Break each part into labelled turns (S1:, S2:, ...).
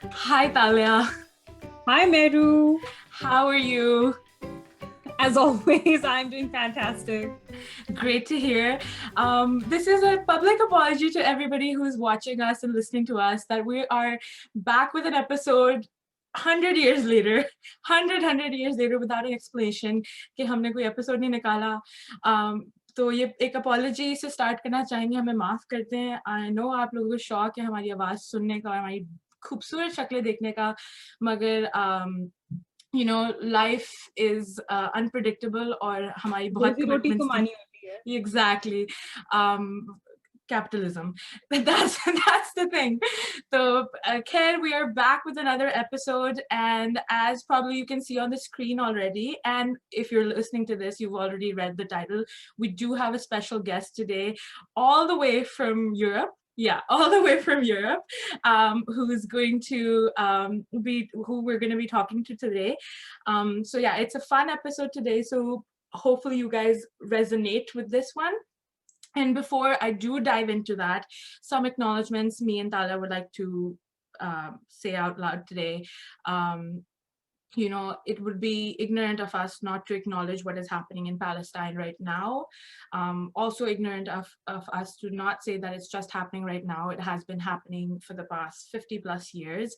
S1: Hi, Talia.
S2: Hi, Mehru.
S1: How are you?
S2: As always, I'm doing fantastic.
S1: Great to hear. This is a public apology to everybody who's watching us and listening to us that we are back with an episode 100 years later, 100 years later without an explanation कि हमने कोई episode नहीं निकाला. तो ये एक apology से start करना चाहेंगे, हमें माफ करते हैं. I know आप लोगों को शौक है हमारी आवाज सुनने का और हमारी खूबसूरत शक्लें देखने का, मगर life is unpredictable और हमारी बहुत
S2: रोजी रोटी
S1: commitments थी.
S2: कमानी होती है.
S1: Exactly. Capitalism. That's the thing. So, Khair, we are back with another episode, and as probably you can see on the screen already, and if you're listening to this, you've already read the title. We do have a special guest today, all the way from Europe. Yeah, all the way from Europe, who is going to who we're going to be talking to today. So yeah, it's a fun episode today. So hopefully you guys resonate with this one. And before I do dive into that, some acknowledgements me and Tala would like to say out loud today. It would be ignorant of us not to acknowledge what is happening in Palestine right now. Also ignorant of us to not say that it's just happening right now. It has been happening for the past 50 plus years.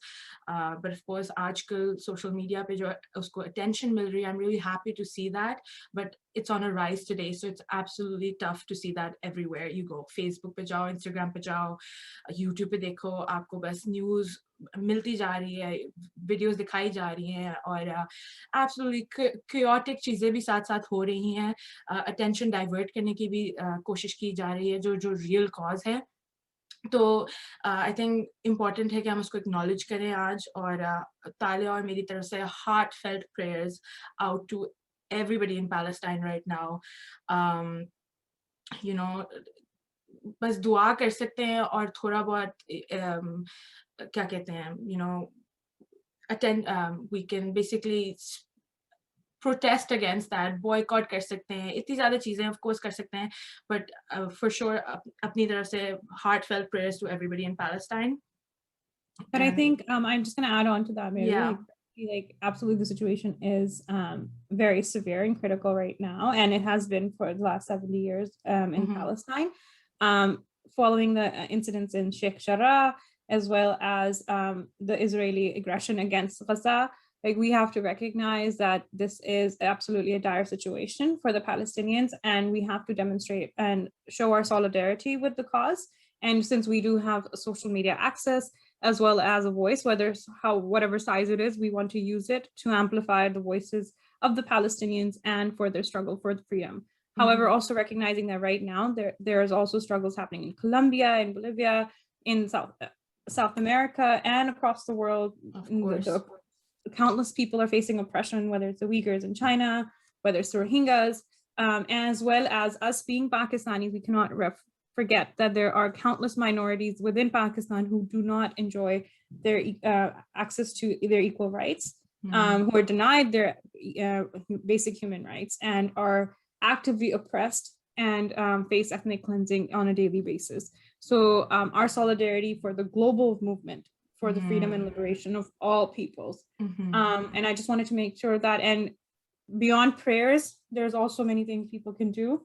S1: But of course, आजकल social media पे जो उसको attention मिल रही है, I'm really happy to see that. But it's on a rise today, so it's absolutely tough to see that everywhere you go. Facebook पे जाओ, Instagram पे जाओ, YouTube पे देखो, आपको बस news मिलती जा रही है, वीडियोस दिखाई जा रही हैं और एब्सोल्युटली chaotic चीजें भी साथ साथ हो रही हैं. अटेंशन डाइवर्ट करने की भी कोशिश की जा रही है, जो जो रियल कॉज है. तो आई थिंक इम्पॉर्टेंट है कि हम उसको एक्नॉलेज करें आज. और तालिया और मेरी तरफ से heartfelt prayers out to everybody in Palestine right now. You know, बस दुआ कर सकते हैं और थोड़ा बहुत क्या कहते हैं, we can basically protest against that, boycott कर सकते हैं, इतनी ज़्यादा चीज़ें of course कर सकते हैं, but for sure अपनी तरफ से heartfelt prayers to everybody in Palestine.
S2: But I think I'm just going to add on to that, Mehru.
S1: Yeah.
S2: Like absolutely, the situation is very severe and critical right now, and it has been for the last 70 years in Palestine, following the incidents in Sheikh Jarrah, as well as the Israeli aggression against Gaza. Like, we have to recognize that this is absolutely a dire situation for the Palestinians, and we have to demonstrate and show our solidarity with the cause. And since we do have social media access, as well as a voice, whatever size it is, we want to use it to amplify the voices of the Palestinians and for their struggle for freedom. However, also recognizing that right now there is also struggles happening in Colombia, in Bolivia, in South America, and across the world. Of course. Countless people are facing oppression, whether it's the Uyghurs in China, whether it's the Rohingyas, as well as us being Pakistanis, we cannot forget that there are countless minorities within Pakistan who do not enjoy their access to their equal rights, who are denied their basic human rights and are actively oppressed and face ethnic cleansing on a daily basis. So our solidarity for the global movement for the freedom and liberation of all peoples. And I just wanted to make sure that, and beyond prayers, there's also many things people can do.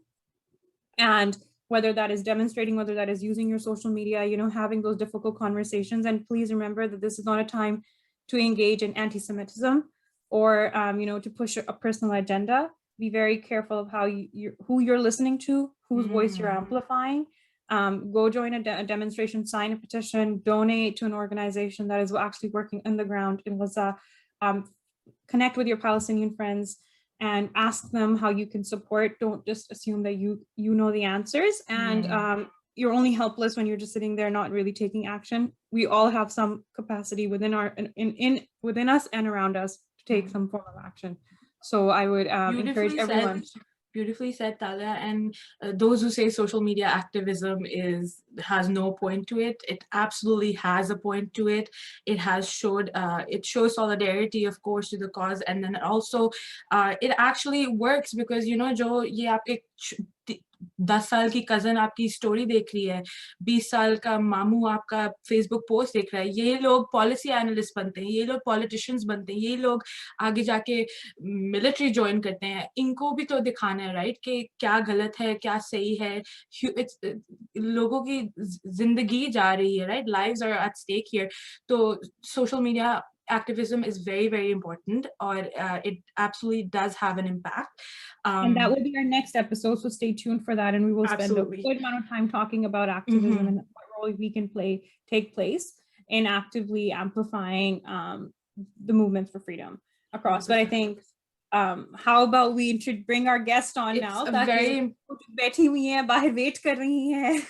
S2: And whether that is demonstrating, whether that is using your social media, having those difficult conversations. And please remember that this is not a time to engage in anti-Semitism or, to push a personal agenda. Be very careful of who you're listening to, whose voice you're amplifying. Go join a demonstration, sign a petition, donate to an organization that is actually working on the ground in Gaza. Connect with your Palestinian friends and ask them how you can support. Don't just assume that you know the answers, and you're only helpless when you're just sitting there not really taking action. We all have some capacity within within us and around us to take some form of action. So I would encourage everyone.
S1: Beautifully said, Talia. And those who say social media activism has no point to it, it absolutely has a point to it. It has it shows solidarity, of course, to the cause, and then also it actually works because jo ye aap ek 10 साल की cousin आपकी story देख रही है, 20 साल का मामू आपका Facebook post देख रहा है, ये लोग policy analyst बनते हैं, ये लोग politicians बनते हैं, ये लोग आगे जाके military join करते हैं, इनको भी तो दिखाना है, right? कि क्या गलत है, क्या सही है, लोगों की जिंदगी जा रही है, right? Lives are at stake here. तो social media activism is very, very important, or it absolutely does have an impact.
S2: And that will be our next episode, so stay tuned for that, and we will spend a good amount of time talking about activism and what role we can take place in actively amplifying the movements for freedom across. 100%. But I think, how about we bring our guest on now? बैठी हुई हैं, बाहर wait कर रही हैं.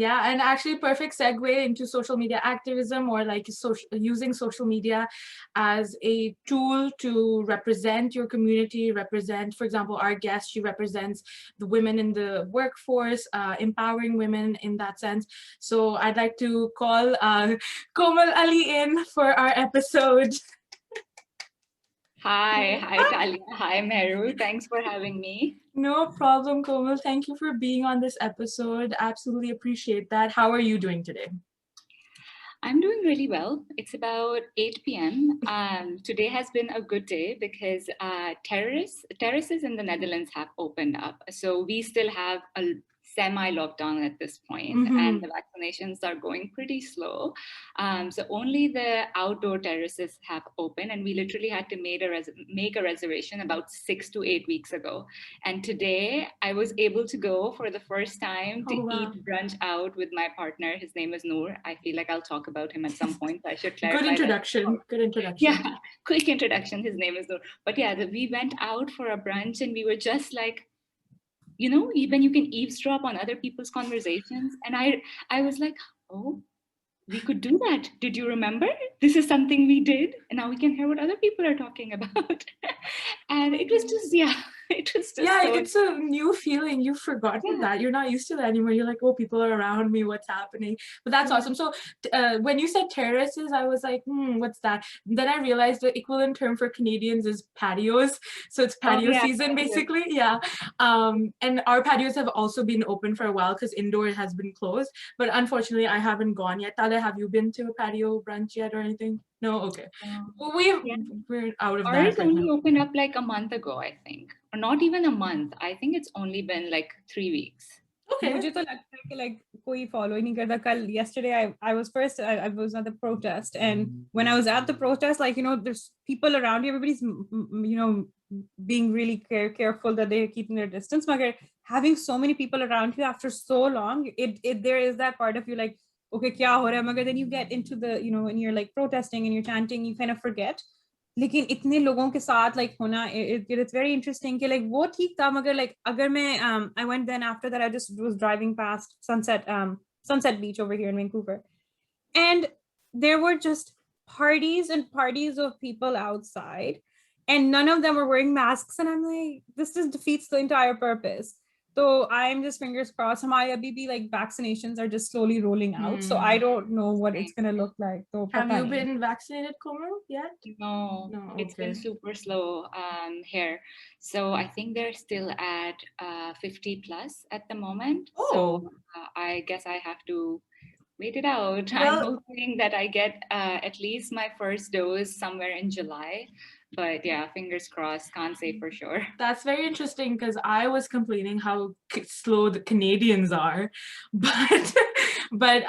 S1: Yeah, and actually perfect segue into social media activism, or like using social media as a tool to represent your community, represent, for example, our guest, she represents the women in the workforce, empowering women in that sense. So I'd like to call Komal Ali in for our episode.
S3: Hi Talia, hi Mehru, thanks for having me.
S1: No problem, Komal. Thank you for being on this episode. Absolutely appreciate that. How are you doing today?
S3: I'm doing really well. It's about 8 p.m. Today has been a good day because terraces in the Netherlands have opened up. So we still have a semi-lockdown at this point, and the vaccinations are going pretty slow. So only the outdoor terraces have opened, and we literally had to make a reservation about 6 to 8 weeks ago. And today I was able to go for the first time to eat brunch out with my partner. His name is Noor. I feel like I'll talk about him at some point. So I should clarify.
S1: Good introduction. Good introduction.
S3: Yeah, quick introduction. His name is Noor. But yeah, we went out for a brunch, and we were just like, you know, even you can eavesdrop on other people's conversations. And I was like, oh, we could do that. Did you remember? This is something we did. And now we can hear what other people are talking about. And it was just, it was just
S1: it's a new feeling. You've forgotten that. You're not used to that anymore. You're like, oh, people are around me. What's happening? But that's awesome. So when you said terraces, I was like, what's that? Then I realized the equivalent term for Canadians is patios. So it's patio season, basically. Yeah. And our patios have also been open for a while because indoor has been closed. But unfortunately, I haven't gone yet. Talia, have you been to a patio brunch yet or anything? No? Okay. Well, we're out of that.
S3: Ours only opened up like a month ago, I think. Or not even a month. I think it's only been like 3 weeks.
S1: Okay.
S2: मुझे तो लगता है कि like कोई follow ही नहीं करता. कल yesterday I was I was at the protest, and when I was at the protest, like, you know, there's people around you, everybody's, you know, being really careful that they're keeping their distance. But having so many people around you after so long, there is that part of you like, okay, kya ho raha hai? Magar then you get into the, you know, when you're like protesting and you're chanting, you kind of forget. लेकिन इतने लोगों के साथ like होना, it's very interesting कि like वो ठीक था, मगर like अगर मैं I went then after that I just was driving past Sunset Beach over here in Vancouver, and there were just parties and parties of people outside, and none of them were wearing masks, and I'm like, this just defeats the entire purpose. So I'm just fingers crossed. Hamari abhi bhi like vaccinations are just slowly rolling out. So I don't know what it's gonna look like. So
S1: have you been vaccinated, Komal, yet?
S3: No, it's been super slow here. So I think they're still at 50 plus at the moment.
S1: Oh.
S3: So I guess I have to wait it out. Well, I'm hoping that I get at least my first dose somewhere in July. But yeah, fingers crossed, can't say for sure.
S1: That's very interesting because I was complaining how slow the Canadians are, but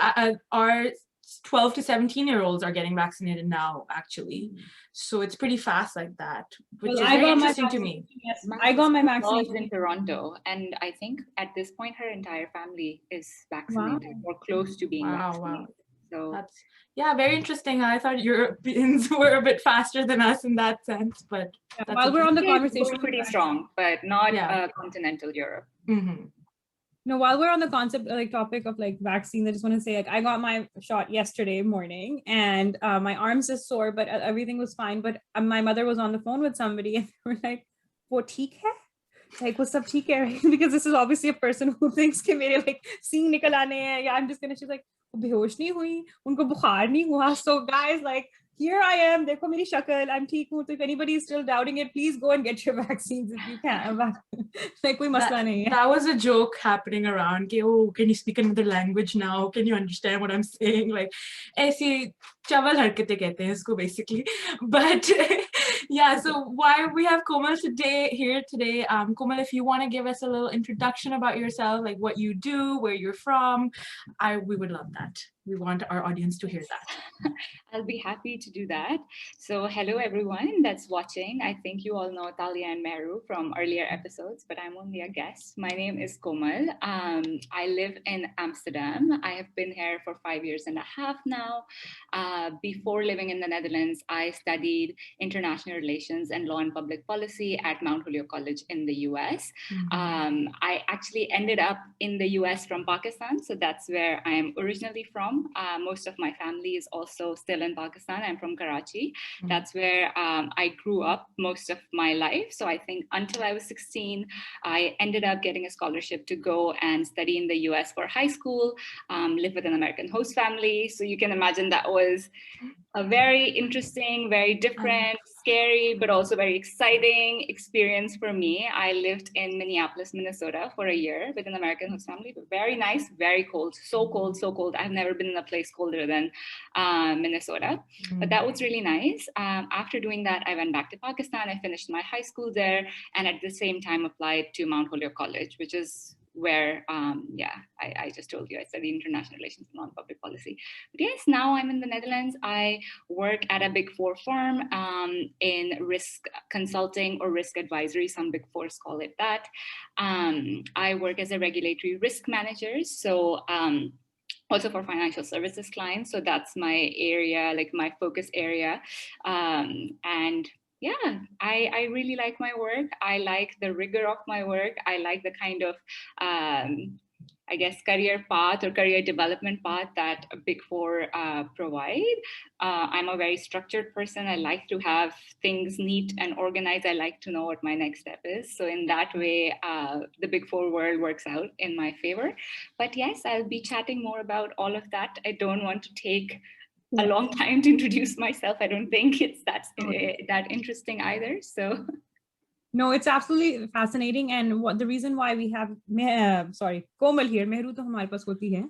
S1: our 12 to 17-year-olds are getting vaccinated now, actually. So it's pretty fast like that, which is very interesting to me.
S3: Yes, I got my vaccination in Toronto, and I think at this point her entire family is vaccinated or close to being vaccinated. Wow. So
S1: that's, yeah, very interesting. I thought Europeans were a bit faster than us in that sense, but
S2: while we're on the conversation,
S3: we're pretty strong, but not continental Europe.
S2: No, while we're on the topic of like vaccines, I just want to say, like, I got my shot yesterday morning, and my arms is sore, but everything was fine. But my mother was on the phone with somebody, and they were like, "Wo theek hai?" Like, what's up, theek hai? Right? Because this is obviously a person who thinks कि मेरे like सींग निकल आने हैं, या I'm just gonna. She's like, बेहोश नहीं हुई, उनको बुखार नहीं हुआ. So guys, like, here I am, dekho meri shakal, I'm theek hu. So if anybody is still doubting it, please go and get your vaccines if you can. Like, koi masla nahi hai.
S1: That was a joke happening around. Ki, oh, can you speak another language now? Can you understand what I'm saying? Like, aise chawal harkate kehte hain isko basically. But yeah, so why we have Komal here today. Komal, if you want to give us a little introduction about yourself, like what you do, where you're from, we would love that. We want our audience to hear that.
S3: I'll be happy to do that. So hello, everyone that's watching. I think you all know Talia and Mehru from earlier episodes, but I'm only a guest. My name is Komal. I live in Amsterdam. I have been here for 5 years and a half now. Before living in the Netherlands, I studied international relations and law and public policy at Mount Holyoke College in the US. I actually ended up in the US from Pakistan. So that's where I'm originally from. Most of my family is also still in Pakistan. I'm from Karachi. That's where I grew up most of my life. So I think until I was 16, I ended up getting a scholarship to go and study in the US for high school, live with an American host family. So you can imagine that was a very interesting, very different, scary, but also very exciting experience for me. I lived in Minneapolis, Minnesota for a year with an American host family, but very nice, very cold, so cold, so cold. I've never been in a place colder than Minnesota, but that was really nice. After doing that, I went back to Pakistan. I finished my high school there, and at the same time applied to Mount Holyoke College, which is where, I just told you, I studied international relations and non-public policy. But yes, now I'm in the Netherlands. I work at a Big Four firm in risk consulting or risk advisory. Some Big Fours call it that. I work as a regulatory risk manager. So also for financial services clients. So that's my area, like my focus area. And yeah, I really like my work. I like the rigor of my work. I like the kind of, I guess, career path or career development path that Big Four provide. I'm a very structured person. I like to have things neat and organized. I like to know what my next step is. So in that way, the Big Four world works out in my favor. But yes, I'll be chatting more about all of that. I don't want to take a long time to introduce myself. I don't think it's that interesting either. So
S2: no, it's absolutely fascinating. And what the reason why we have Komal here, Mehru to hamare paas hoti hai.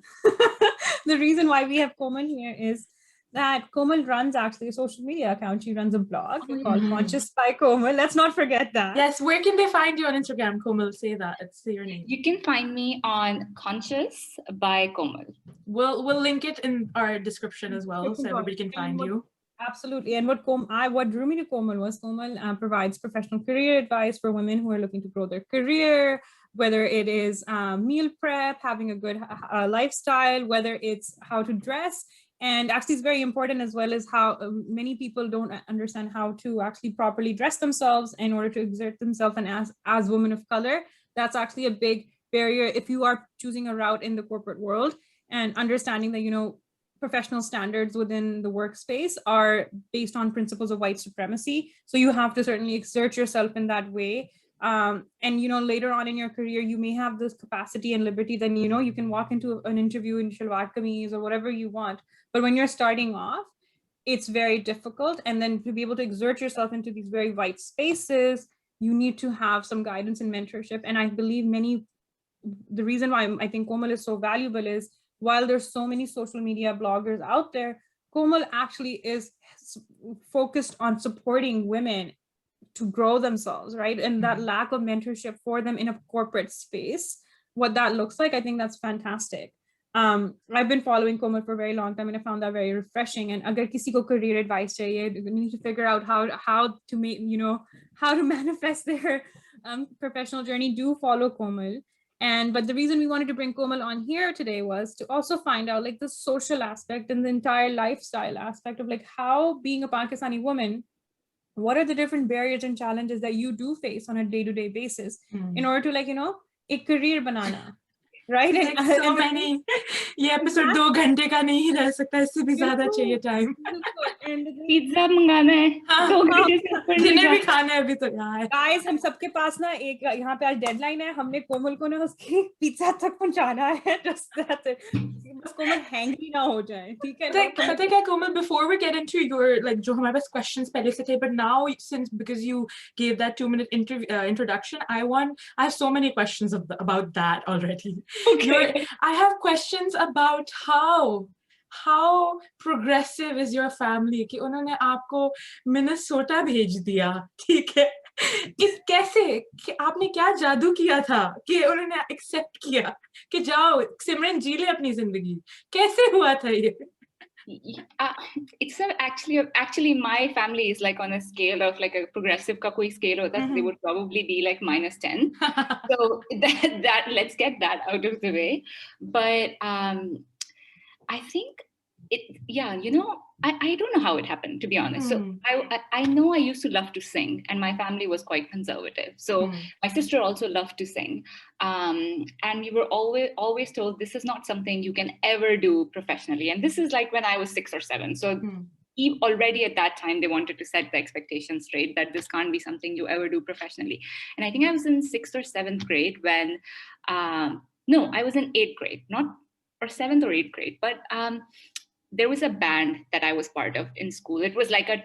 S2: The reason why we have Komal here is that Komal runs actually a social media account. She runs a blog called ConsciousbyKomal. Let's not forget that.
S1: Yes, where can they find you on Instagram, Komal? Say that. Say your name.
S3: You can find me on ConsciousbyKomal.
S1: We'll link it in our description as well, so everybody can find you.
S2: Absolutely. And what drew me to Komal was Komal provides professional career advice for women who are looking to grow their career, whether it is meal prep, having a good lifestyle, whether it's how to dress. And actually it's very important as well as how many people don't understand how to actually properly dress themselves in order to exert themselves. And as women of color, that's actually a big barrier if you are choosing a route in the corporate world, and understanding that, you know, professional standards within the workspace are based on principles of white supremacy. So you have to certainly exert yourself in that way. And, you know, later on in your career, you may have this capacity and liberty, then, you know, you can walk into an interview in shalwar kameez or whatever you want. But when you're starting off, it's very difficult. And then to be able to exert yourself into these very white spaces, you need to have some guidance and mentorship. And I believe the reason why I think Komal is so valuable is, while there's so many social media bloggers out there, Komal actually is focused on supporting women to grow themselves, right? And that lack of mentorship for them in a corporate space, what that looks like, I think that's fantastic. I've been following Komal for a very long time, and I found that very refreshing. And agar kisi ko career advice chahiye, you need to figure out how to make, you know, how to manifest their professional journey, do follow Komal. But the reason we wanted to bring Komal on here today was to also find out like the social aspect and the entire lifestyle aspect of like how being a Pakistani woman, what are the different barriers and challenges that you do face on a day-to-day basis in order to, like, you know, a career banana, right?
S1: Like so many. ये episode 2 घंटे का नहीं रह सकता, इससे भी ज़्यादा चाहिए time.
S3: पिज्जा मंगाना है, 2 घंटे से ऊपर नहीं
S1: डिनर भी
S3: जाना।
S1: खाना है अभी तो यार।
S2: गाइस हम सबके पास ना एक यहाँ पे आज डेडलाइन है, हमने कोमल को ना उसकी पिज्जा तक पहुंचाना है, just that बस कोमल हैंगी ना हो जाए, ठीक है?
S1: पता है क्या कोमल, before we get into your like जो हमारे पास questions पहले से थे, but now since because you gave that 2-minute introduction, I have so many questions about that already.
S3: Okay.
S1: I have questions about how progressive is your family कि उन्होंने आपको Minnesota भेज दिया, ठीक है? इस कैसे कि आपने क्या जादू किया था कि उन्होंने एक्सेप्ट किया कि जाओ सिमरन जी ले अपनी जिंदगी, कैसे हुआ था ये?
S3: It's actually my family is like on a scale of like a progressive का कोई scale होता है, they would probably be like -10. So that let's get that out of the way. But I think I don't know how it happened, to be honest. So I know I used to love to sing, and my family was quite conservative. So my sister also loved to sing, and we were always told this is not something you can ever do professionally. And this is like when I was 6 or 7. So already at that time, they wanted to set the expectations straight that this can't be something you ever do professionally. And I think I was in 6th or 7th grade when, no, I was in 8th grade, not or 7th or 8th grade, but there was a band that I was part of in school. It was like a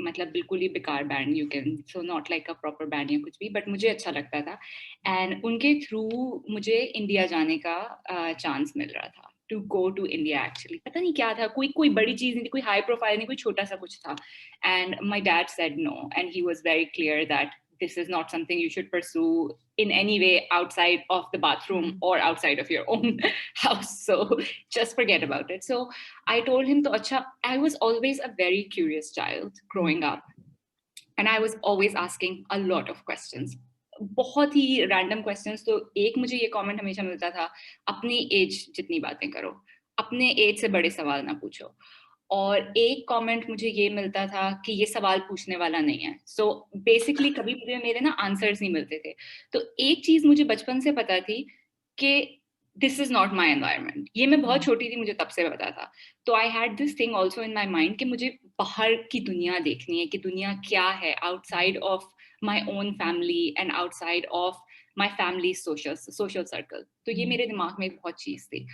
S3: मतलब बिल्कुल ही बेकार band, you can, so not like a proper band या कुछ भी, but मुझे अच्छा लगता था, and उनके through मुझे इंडिया जाने का chance मिल रहा था, to go to India actually. पता नहीं क्या था, कोई बड़ी चीज नहीं थी, कोई high profile नहीं, कोई छोटा सा कुछ था, and my dad said no, and he was very clear that this is not something you should pursue in any way outside of the bathroom or outside of your own house. So just forget about it. So I told him, to acha, I was always a very curious child growing up. And I was always asking a lot of questions. बहुत ही random questions. तो एक मुझे ये comment हमेशा मिलता था, अपनी age जितनी बातें करो, अपने age से बड़े सवाल ना पूछो. और एक कमेंट मुझे ये मिलता था कि ये सवाल पूछने वाला नहीं है. सो बेसिकली कभी मुझे मेरे ना आंसर्स नहीं मिलते थे. तो एक चीज मुझे बचपन से पता थी कि this is not my environment. ये मैं बहुत छोटी थी, मुझे तब से पता था. तो I had this thing also in my mind कि मुझे बाहर की दुनिया देखनी है, कि दुनिया क्या है outside of my own family and outside of my family social circle. तो ये मेरे दिमाग में बहुत चीज थी.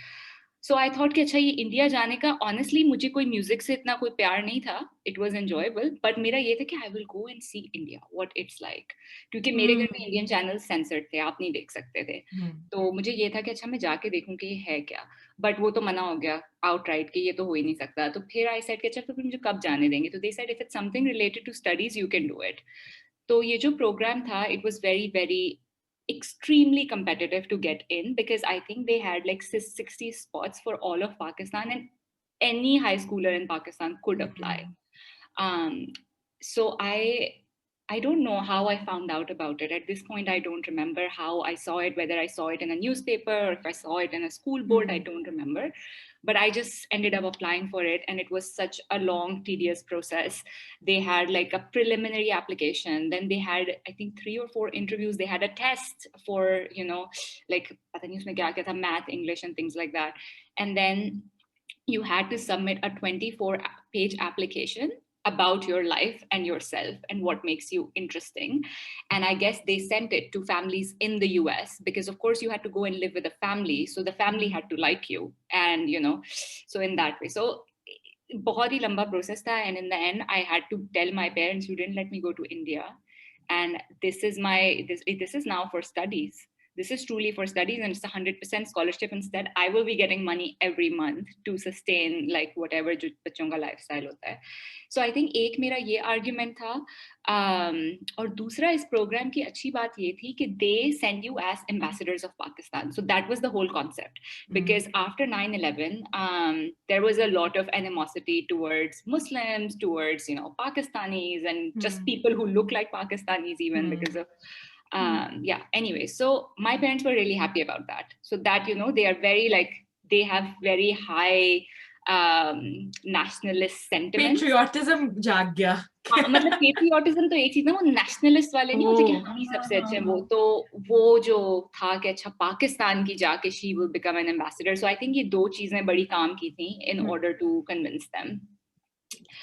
S3: So I thought कि अच्छा ये इंडिया जाने का, honestly मुझे कोई म्यूजिक से इतना कोई प्यार नहीं था, it was enjoyable, but मेरा ये था कि I will go and see India, what it's like, क्योंकि मेरे घर में इंडियन चैनल्स सेंसर्ड थे, आप नहीं देख सकते थे. तो मुझे ये था कि अच्छा मैं जाके देखूं कि ये है क्या, बट वो तो मना हो गया outright कि ये तो हो ही नहीं सकता. तो फिर I said कि अच्छा तो फिर मुझे कब जाने देंगे. तो they said if it's something related to studies you can do it. तो ये जो प्रोग्राम था, it was very very extremely competitive to get in, because I think they had like 60 spots for all of Pakistan, and any high schooler in Pakistan could apply. So I don't know how I found out about it. At this point, I don't remember how I saw it, whether I saw it in a newspaper or if I saw it in a school board, I don't remember. But I just ended up applying for it, and it was such a long, tedious process. They had like a preliminary application, then they had, I think, 3 or 4 interviews. They had a test for, you know, like math, English, and things like that. And then you had to submit a 24-page application about your life and yourself and what makes you interesting. And I guess they sent it to families in the US, because of course you had to go and live with a family. So the family had to like you, and, you know, so in that way. So बहुत ही लंबा process था, and in the end I had to tell my parents, you didn't let me go to India, and this is now for studies. This is truly for studies, and it's 100% scholarship. Instead, I will be getting money every month to sustain like whatever जो बच्चों का lifestyle होता है. So I think एक मेरा ये argument था, और दूसरा इस program की अच्छी बात ये थी कि they send you as ambassadors of Pakistan. So that was the whole concept, because after 9/11, there was a lot of animosity towards Muslims, towards, you know, Pakistanis, and just people who look like Pakistanis even, because of anyway, so my parents were really happy about that. So that, you know, they are very like, they have very high nationalist sentiments.
S1: Patriotism जाग गया.
S3: मतलब patriotism तो एक चीज ना, वो nationalist वाले नहीं होते कि हम ही सबसे अच्छे हैं. वो तो वो जो था कि अच्छा पाकिस्तान की जाके she will become an ambassador. So I think ये 2 चीजें बड़ी काम की थी in order to convince them.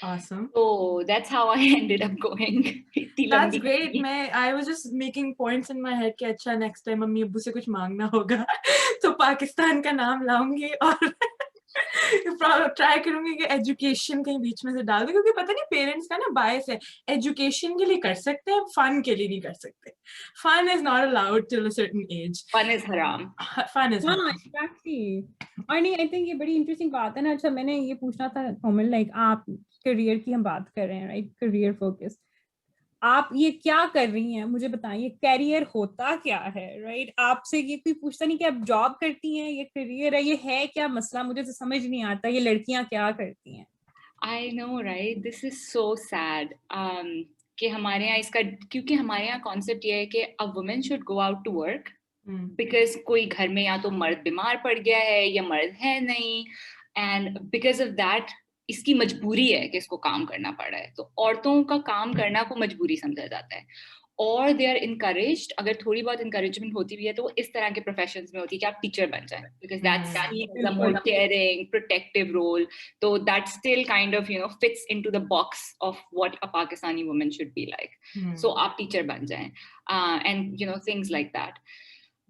S1: Awesome.
S3: So that's how I ended up going.
S1: That's great. I was just making points in my head कि अच्छा next time mummy अब्बू से कुछ मांगना होगा तो पाकिस्तान का नाम लाऊंगी और ट्राई करूंगी कि एजुकेशन कहीं बीच में से डाल दूं, क्योंकि पता नहीं पेरेंट्स का ना बायस है, एजुकेशन के लिए कर सकते हैं, फन के लिए नहीं कर सकते. Fun is not allowed till a certain age.
S3: Fun is हराम.
S1: फन इज हराम.
S2: एग्जैक्टली. और नहीं, आई थिंक ये बड़ी इंटरेस्टिंग बात है ना. अच्छा, मैंने ये पूछना था कोमल, लाइक आप करियर की हम बात कर रहे हैं, राइट, करियर फोकस. आप ये क्या कर रही हैं, मुझे बताइए, कैरियर होता क्या है, राइट? आपसे ये कोई पूछता नहीं कि आप जॉब करती हैं, ये करियर है, ये है क्या मसला? मुझे तो समझ नहीं आता ये लड़कियां क्या करती हैं.
S3: I know, right, this is so sad कि हमारे यहाँ इसका, क्योंकि हमारे यहाँ कॉन्सेप्ट ये है कि a woman should go out to work because कोई घर में या तो मर्द बीमार पड़ गया है या मर्द है नहीं, एंड बिकॉज ऑफ दैट इसकी मजबूरी है कि इसको काम करना पड़ रहा है. तो औरतों का काम करना को मजबूरी समझा जाता है, और दे आर इनकरेज्ड. अगर थोड़ी बहुत इनकरेजमेंट होती भी है तो इस तरह के प्रोफेशंस में होती है कि आप टीचर बन जाएं, because that's seen as a more caring, protective role. So that still kind of, you know, fits into the box of what a Pakistani woman should be like. So आप teacher बन जाएं, and you know, things like that.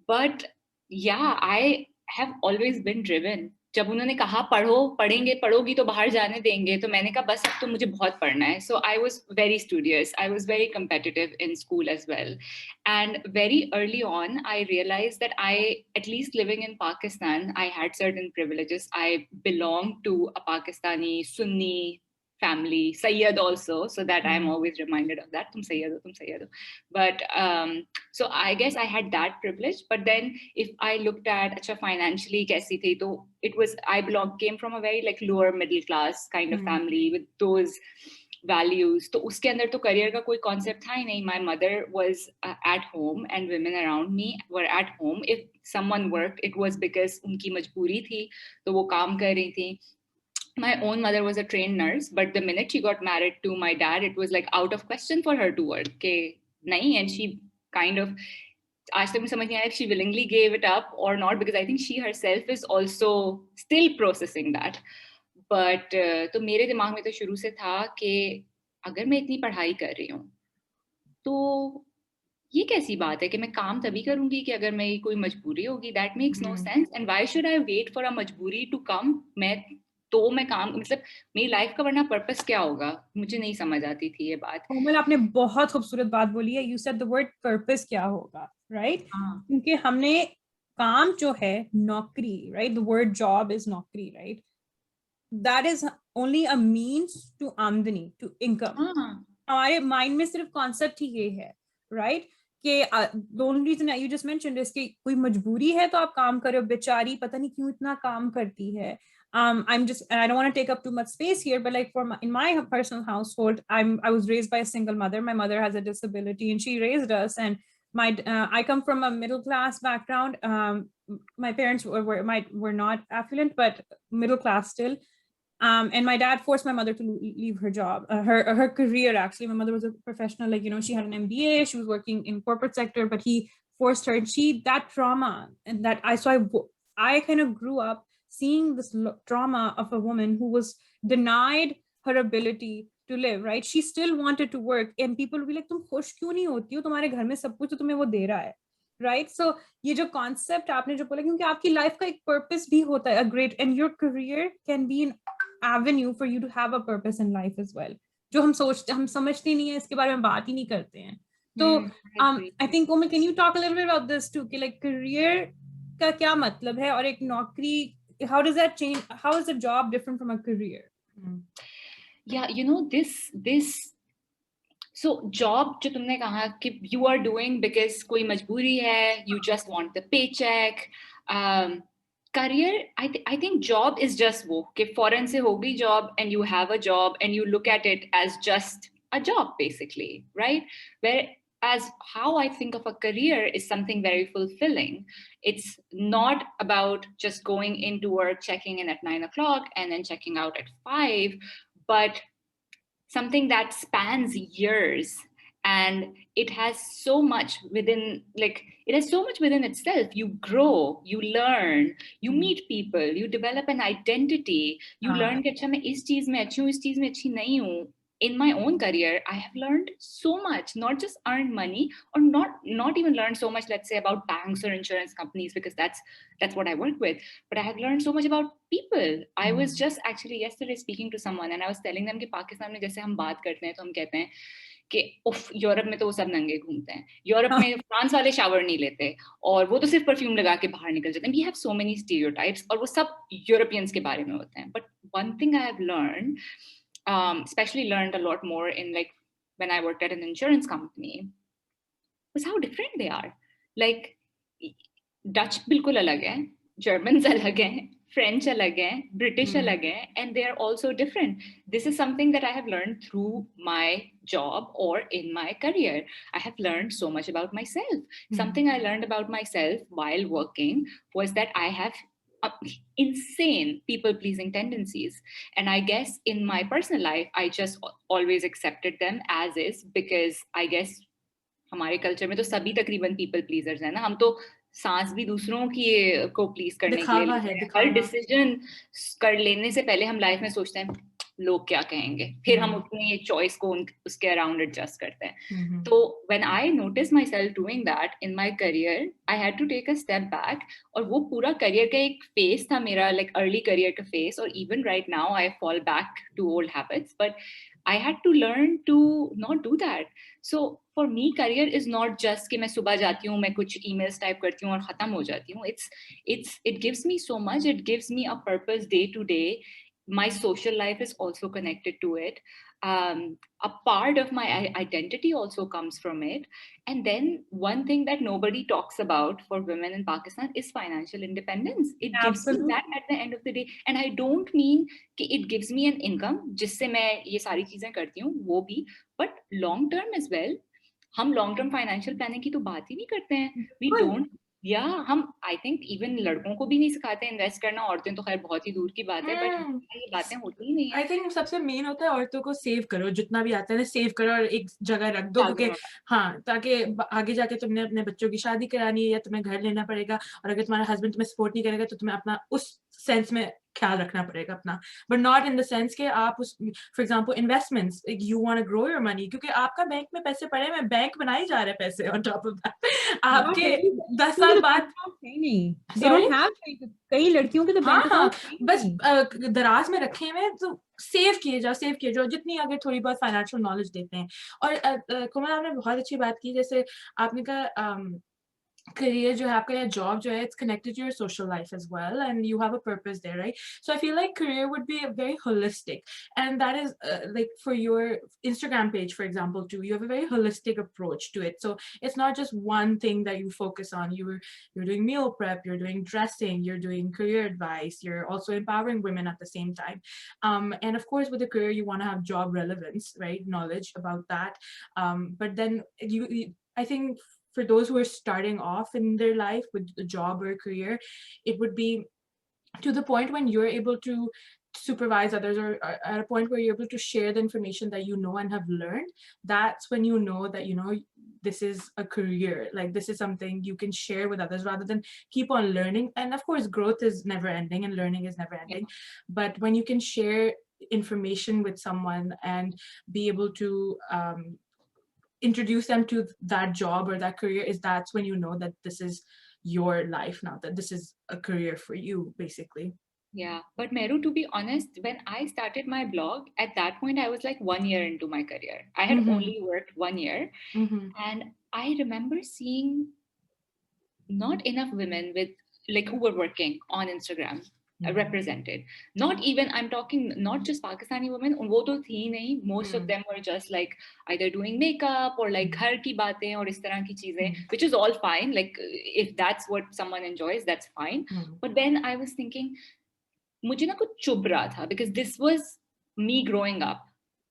S3: But yeah, I have always been driven. जब उन्होंने कहा पढ़ो, पढ़ेंगे, पढ़ोगी तो बाहर जाने देंगे, तो मैंने कहा बस अब तो मुझे बहुत पढ़ना है. So I was very studious. I was very competitive in school as well. And very early on, I realized that at least living in Pakistan, I had certain privileges. I belonged to a Pakistani Sunni family, Sayyid also, so that I'm always reminded of that. Tum Sayyid ho, tum Sayyid ho. But so I guess I had that privilege. But then if I looked at acha financially kaisi thi, to it was, I came from a very like lower middle class kind of family with those values. तो उसके अंदर तो career का कोई concept था ही नहीं. My mother was at home and women around me were at home. If someone worked, it was because उनकी मजबूरी थी, तो वो काम कर रही थी. My own mother was a trained nurse, but the minute she got married to my dad, it was like out of question for her to work. के नहीं, and she kind of, आज तक मुझे समझ नहीं आया if she willingly gave it up or not, because I think she herself is also still processing that. But तो मेरे दिमाग में तो शुरू से था कि अगर मैं इतनी पढ़ाई कर रही हूँ तो ये कैसी बात है कि मैं काम तभी करूंगी कि अगर मैं कोई मजबूरी होगी. That makes no sense. And why should I wait for a मजबूरी टू कम? मैं काम, मतलब मेरी लाइफ का वरना पर्पस क्या होगा? मुझे नहीं समझ आती थी ये बात.
S2: कोमल, आपने बहुत खूबसूरत बात बोली है. You said the word purpose, क्या होगा, राइट? क्योंकि हमने काम जो है, नौकरी, right, the word job is नौकरी, right? That is only a means to आमदनी, टू इनकम. हमारे माइंड में सिर्फ कॉन्सेप्ट ही ये है, राइट, कि the only reason you just mentioned is कि कोई मजबूरी है तो आप काम करो. बेचारी पता नहीं क्यों इतना काम करती है. I'm just, and I don't want to take up too much space here, but like in my personal household, I was raised by a single mother. My mother has a disability and she raised us, and I come from a middle class background. My parents were not affluent, but middle class still. And my dad forced my mother to leave her job, her career. Actually, my mother was a professional, like, you know, she had an MBA, she was working in corporate sector, but he forced her, and that trauma, and that I kind of grew up seeing this trauma of a woman who was denied her ability to live, right? She still wanted to work, and people would be like, तुम खुश क्यों नहीं होती हो, तुम्हारे घर में सब कुछ तो तुम्हें वो दे रहा है, right? So ये जो concept आपने जो बोला, क्योंकि आपकी life का एक purpose भी होता है, a great, and your career can be an avenue for you to have a purpose in life as well, जो हम समझते नहीं है, इसके बारे में बात ही नहीं करते हैं. तो I think Komal, can you talk a little bit about this too, कि like career का क्या मतलब है, और एक नौकरी, how does that change? How is a job different from a career?
S3: Yeah, you know, this so job जो तुमने कहा कि you are doing because कोई मजबूरी है, you just want the paycheck. Career, I think job is just वो कि foreign से हो गई job, and you have a job and you look at it as just a job basically, right? Whereas how I think of a career is something very fulfilling. It's not about just going into work, checking in at 9 o'clock and then checking out at 5, but something that spans years and it has so much within, like it has so much within itself. You grow, you learn, you meet people, you develop an identity, you learn कि अच्छा मैं इस चीज में अच्छी हूँ, इस चीज में अच्छी नहीं हूँ. In my own career, I have learned so much, not just earned money, or not even learned so much, let's say, about banks or insurance companies, because that's what I work with. But I have learned so much about people. I was just actually yesterday speaking to someone, and I was telling them कि पाकिस्तान में जैसे हम बात करते हैं तो हम कहते हैं कि उफ यूरोप में तो वो सब नंगे घूमते हैं, यूरोप में फ्रांस वाले शावर नहीं लेते और वो तो सिर्फ परफ्यूम लगा के बाहर निकल जाते हैं. We have so many stereotypes और वो सब यूरोपियंस के बारे में होते हैं. But one thing I have learn, especially learned a lot more in like when I worked at an insurance company, was how different they are. Like Dutch बिल्कुल अलग है, Germans अलग हैं, French अलग हैं, British अलग हैं, and they are also different. This is something that I have learned through my job or in my career. I have learned so much about myself. Something I learned about myself while working was that I have insane people-pleasing tendencies. And I guess in my personal life, I just always accepted them as is, because I guess हमारे culture में तो सभी तकरीबन people pleasures हैं ना. हम तो सांस भी दूसरों की को प्लीज करने के लिए लेते हैं. हर डिसीजन कर लेने से पहले हम लाइफ में सोचते हैं लोग क्या कहेंगे, फिर हम अपनी एक चॉइस को उसके अराउंड एडजस्ट करते हैं. तो when I notice myself doing that in my career, I had to take a step back. और वो पूरा करियर का एक फेस था मेरा, लाइक अर्ली करियर का फेस, और even right now I fall back to old habits, but I had to learn to not do that. So for me, career is not just कि मैं सुबह जाती हूँ, मैं कुछ emails type करती हूँ और खत्म हो जाती हूँ. It gives me so much. It gives me a purpose day to day. My social life is also connected to it. A part of my identity also comes from it. And then one thing that nobody talks about for women in Pakistan is financial independence. It gives me that at the end of the day. And I don't mean कि it gives me an income जिससे मैं ये सारी चीजें करती हूँ, वो भी, but long term as well. हम long term financial planning की तो बात ही नहीं करते हैं. We don't. या हम आई थिंक इवन लड़कों को भी नहीं सिखाते इन्वेस्ट करना. औरतें तो खैर बहुत ही दूर की बात है, बट ये बातें होती ही नहीं है.
S1: आई थिंक सबसे मेन होता है औरतों को सेव करो, जितना भी आता है ना सेव करो और एक जगह रख दो, क्योंकि हाँ, ताकि आगे जाके तुमने अपने बच्चों की शादी करानी है या तुम्हें घर लेना पड़ेगा, और अगर तुम्हारा हस्बैंड तुम्हें सपोर्ट नहीं करेगा तो तुम्हें अपना उस सेंस में ख्याल रखना पड़ेगा अपना, but not in the sense कि आप उस, for example investments, you want to grow your money, क्योंकि आपका बैंक में पैसे पड़े हैं, बैंक बनाई जा रहे हैं पैसे ऑन टॉप ऑफ दैट. आपके 10 साल बाद
S2: नहीं, कई लड़कियों के तो बैंक अकाउंट
S1: बस दराज में रखे हुए हैं, तो सेव किए जाओ जितनी अगर थोड़ी बहुत फाइनेंशियल नॉलेज देते हैं. और कोमल आपने बहुत अच्छी बात की, जैसे आपने कहा career जो है आपका या job जो है, it's connected to your social life as well, and you have a purpose there, right? So I feel like career would be very holistic, and that is like for your Instagram page, for example, too, you have a very holistic approach to it. So it's not just one thing that you focus on. You're doing meal prep, you're doing dressing, you're doing career advice, you're also empowering women at the same time. And of course, with a career, you want to have job relevance, right? Knowledge about that. But then I think for those who are starting off in their life with a job or a career, it would be to the point when you're able to supervise others, or at a point where you're able to share the information that you know and have learned. That's when you know that, you know, this is a career, like this is something you can share with others rather than keep on learning. And of course, growth is never ending and learning is never ending. But when you can share information with someone and be able to introduce them to that job or that career, that's when you know that this is your life now, that this is a career for you, basically.
S3: Yeah, but Mehru, to be honest, when I started my blog, at that point, I was like 1 year into my career. I had only worked 1 year. And I remember seeing not enough women with like who were working on Instagram represented. Not even, I'm talking not just Pakistani women, वो तो थी नहीं. Most of them were just like either doing makeup or like घर की बातें और इस तरह की चीजें, which is all fine. Like if that's what someone enjoys, that's fine. But then I was thinking, मुझे ना कुछ चुभ रहा था, because this was me growing up,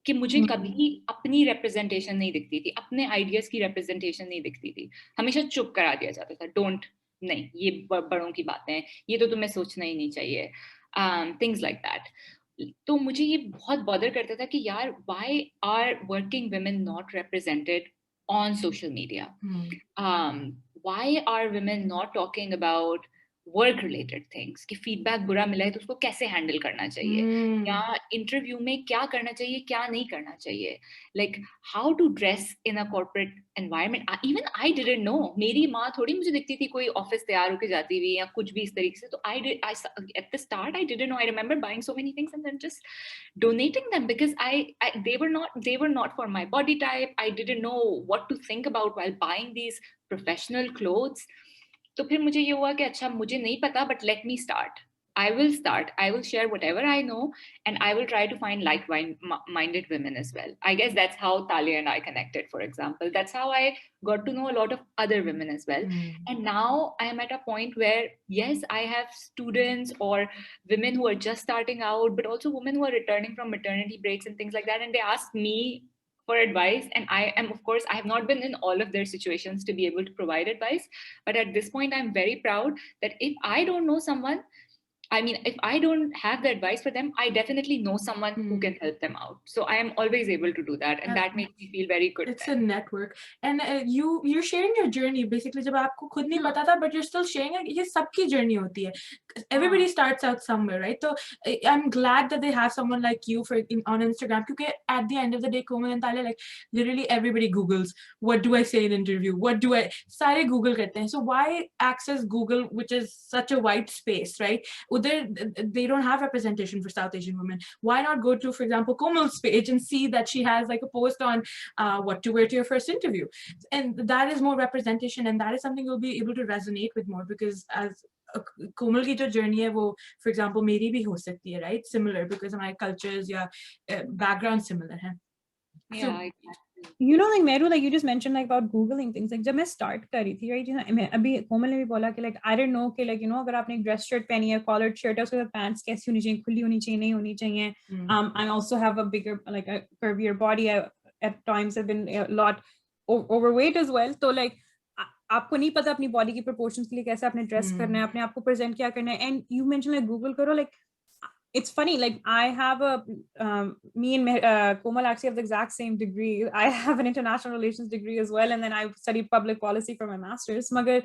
S3: कि मुझे कभी अपनी representation नहीं दिखती थी, अपने ideas की representation नहीं दिखती थी. हमेशा चुप करा दिया जाता था. Don't, नहीं, ये बड़ों की बातें हैं, ये तो तुम्हें सोचना ही नहीं चाहिए. Things like that. तो मुझे ये बहुत bother करता था कि यार, why are working women not represented on social media. Why are women not talking about work related things कि फीडबैक बुरा मिला है तो उसको कैसे हैंडल करना चाहिए, या इंटरव्यू में क्या करना चाहिए क्या नहीं करना चाहिए, like how to dress in a corporate environment. Even I didn't know. मेरी माँ थोड़ी मुझे दिखती थी कोई ऑफिस तैयार होकर जाती हुई या कुछ भी इस तरीके से. तो I at the start I didn't know. I remember buying so many things and then just donating them because they were not for my body type. I didn't know what to think about while buying these professional clothes. तो फिर मुझे ये हुआ कि अच्छा मुझे नहीं पता, but let me start. I will share whatever I know, and I will try to find like-minded women as well. I guess that's how Talia and I connected, for example. That's how I got to know a lot of other women as well. And now I am at a point where, yes, I have students or women who are just starting out, but also women who are returning from maternity breaks and things like that. And they ask me for advice, and I have not been in all of their situations to be able to provide advice, but at this point I'm very proud that if I don't know someone, if I don't have the advice for them, I definitely know someone who can help them out. So I am always able to do that, and that makes me feel very good.
S1: It's a network, and you're sharing your journey. Basically, जब आपको खुद नहीं पता था, but you're still sharing it. ये सबकी journey होती है. Everybody starts out somewhere, right? So I'm glad that they have someone like you on Instagram. Because at the end of the day, Komal and Talia, like literally everybody Googles. What do I say in interview? What do I? सारे Google करते हैं. So why access Google, which is such a wide space, right? They don't have representation for South Asian women. Why not go to, for example, Komal's page and see that she has like a post on what to wear to your first interview, and that is more representation, and that is something you'll be able to resonate with more, because as Komal की जो journey है वो, for example, मेरी भी हो सकती है, right? Similar, because my cultures या background similar है.
S3: Yeah,
S2: you know, like Mehru, like you just mentioned like about Googling things, like जब मैं start करी थी, right? मैं अभी कोमल ने भी बोला कि like I didn't know कि like, you know, अगर आपने एक dress shirt पहनी है, collared shirt है, उसके साथ pants कैसी होनी चाहिए, खुली होनी चाहिए, नहीं होनी चाहिए. I also have a bigger, like a curvier body. I, at times have been a lot overweight as well. So like आपको नहीं पता अपनी body की proportions के लिए कैसे आपने dress करना है, अपने आप को present क्या करना है. And you mentioned like Google करो, like it's funny, like I have me and Komal actually have the exact same degree. I have an international relations degree as well, and then I studied public policy for my master's. Magar,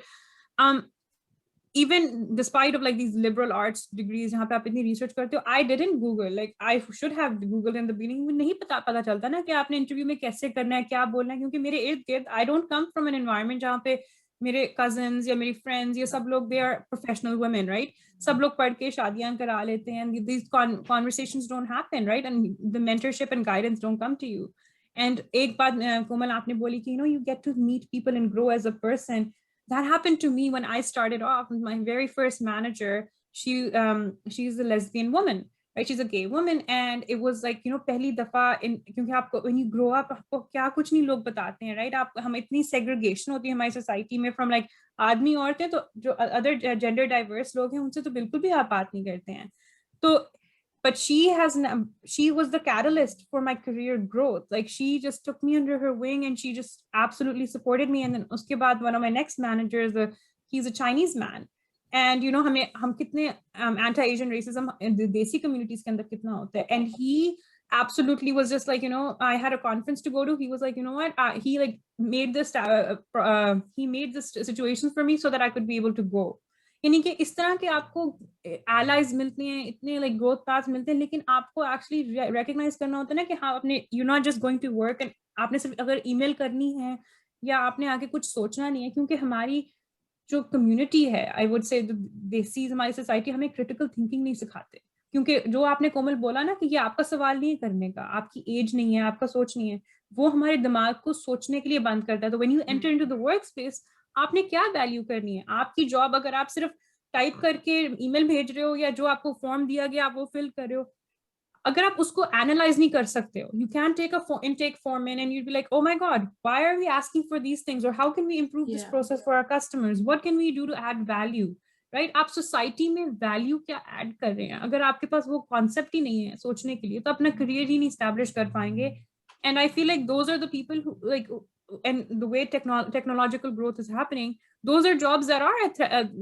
S2: even despite of like these liberal arts degrees, जहाँ पे आप इतनी research करते हो, I didn't Google. Like I should have Googled in the beginning. मुझे नहीं पता चलता ना कि आपने interview में कैसे करना है, क्या बोलना है, क्योंकि मेरे इर्द गिर्द I don't come from an environment जहाँ पे मेरे cousins या मेरी friends ये सब लोग, they are professional women, right? सब लोग पढ़ के शादियां करा लेते हैं, and these conversations don't happen, right? And the mentorship and guidance don't come to you. And एक बात कोमल आपने बोली कि, you know, you get to meet people and grow as a person. That happened to me when I started off. My very first manager, she's a lesbian woman, right? She's a gay woman, and it was like, you know, पहली दफा क्योंकि आपको when you grow up आपको क्या कुछ नहीं लोग बताते हैं, right? हम इतनी segregation होती है हमारी society में from like आदमी औरतें, तो जो other gender diverse लोग हैं उनसे तो बिल्कुल भी आप बात नहीं करते हैं. तो but she was the catalyst for my career growth. Like she just took me under her wing and she just absolutely supported me. And then uske baad, one of my next managers, he's a Chinese man. And you know, हम कितने anti-Asian racism in the Desi communities के अंदर कितना होता है. And he absolutely was just like, you know, I had a conference to go to. He was like, you know what? He like made this situation for me so that I could be able to go. यानी कि इस तरह के आपको allies मिलते हैं, इतने like growth paths मिलते हैं, लेकिन आपको actually recognize करना होता है ना कि हाँ आपने, you're not just going to work and आपने सिर्फ अगर email करनी है या आपने आगे कुछ सोचना नहीं है, क्योंकि हमारी जो community है, I would say देसी हमारी society हमें critical thinking नहीं सिखाते, क्योंकि जो आपने कोमल बोला ना कि ये आपका सवाल नहीं है करने का, आपकी एज नहीं है, आपका सोच नहीं है, वो हमारे दिमाग को सोचने के लिए बंद करता है. तो when you enter into the workspace, आपने क्या वैल्यू करनी है, आपकी जॉब अगर आप सिर्फ टाइप करके ईमेल भेज रहे हो या जो आपको फॉर्म दिया गया आप वो फिल कर रहे हो, अगर आप उसको एनालाइज नहीं कर सकते हो, you can't take a intake form in and you'd be like, oh my god, why are we asking for these things, or how can we improve this process for our customers, what can we do to add value, right? आप society में value क्या add कर रहे हैं, अगर आपके पास वो concept ही नहीं है सोचने के लिए, तो अपना करियर ही नहीं एस्टैब्लिश कर पाएंगे. And I feel like those are the people who like, and the way technological growth is happening, those are jobs that are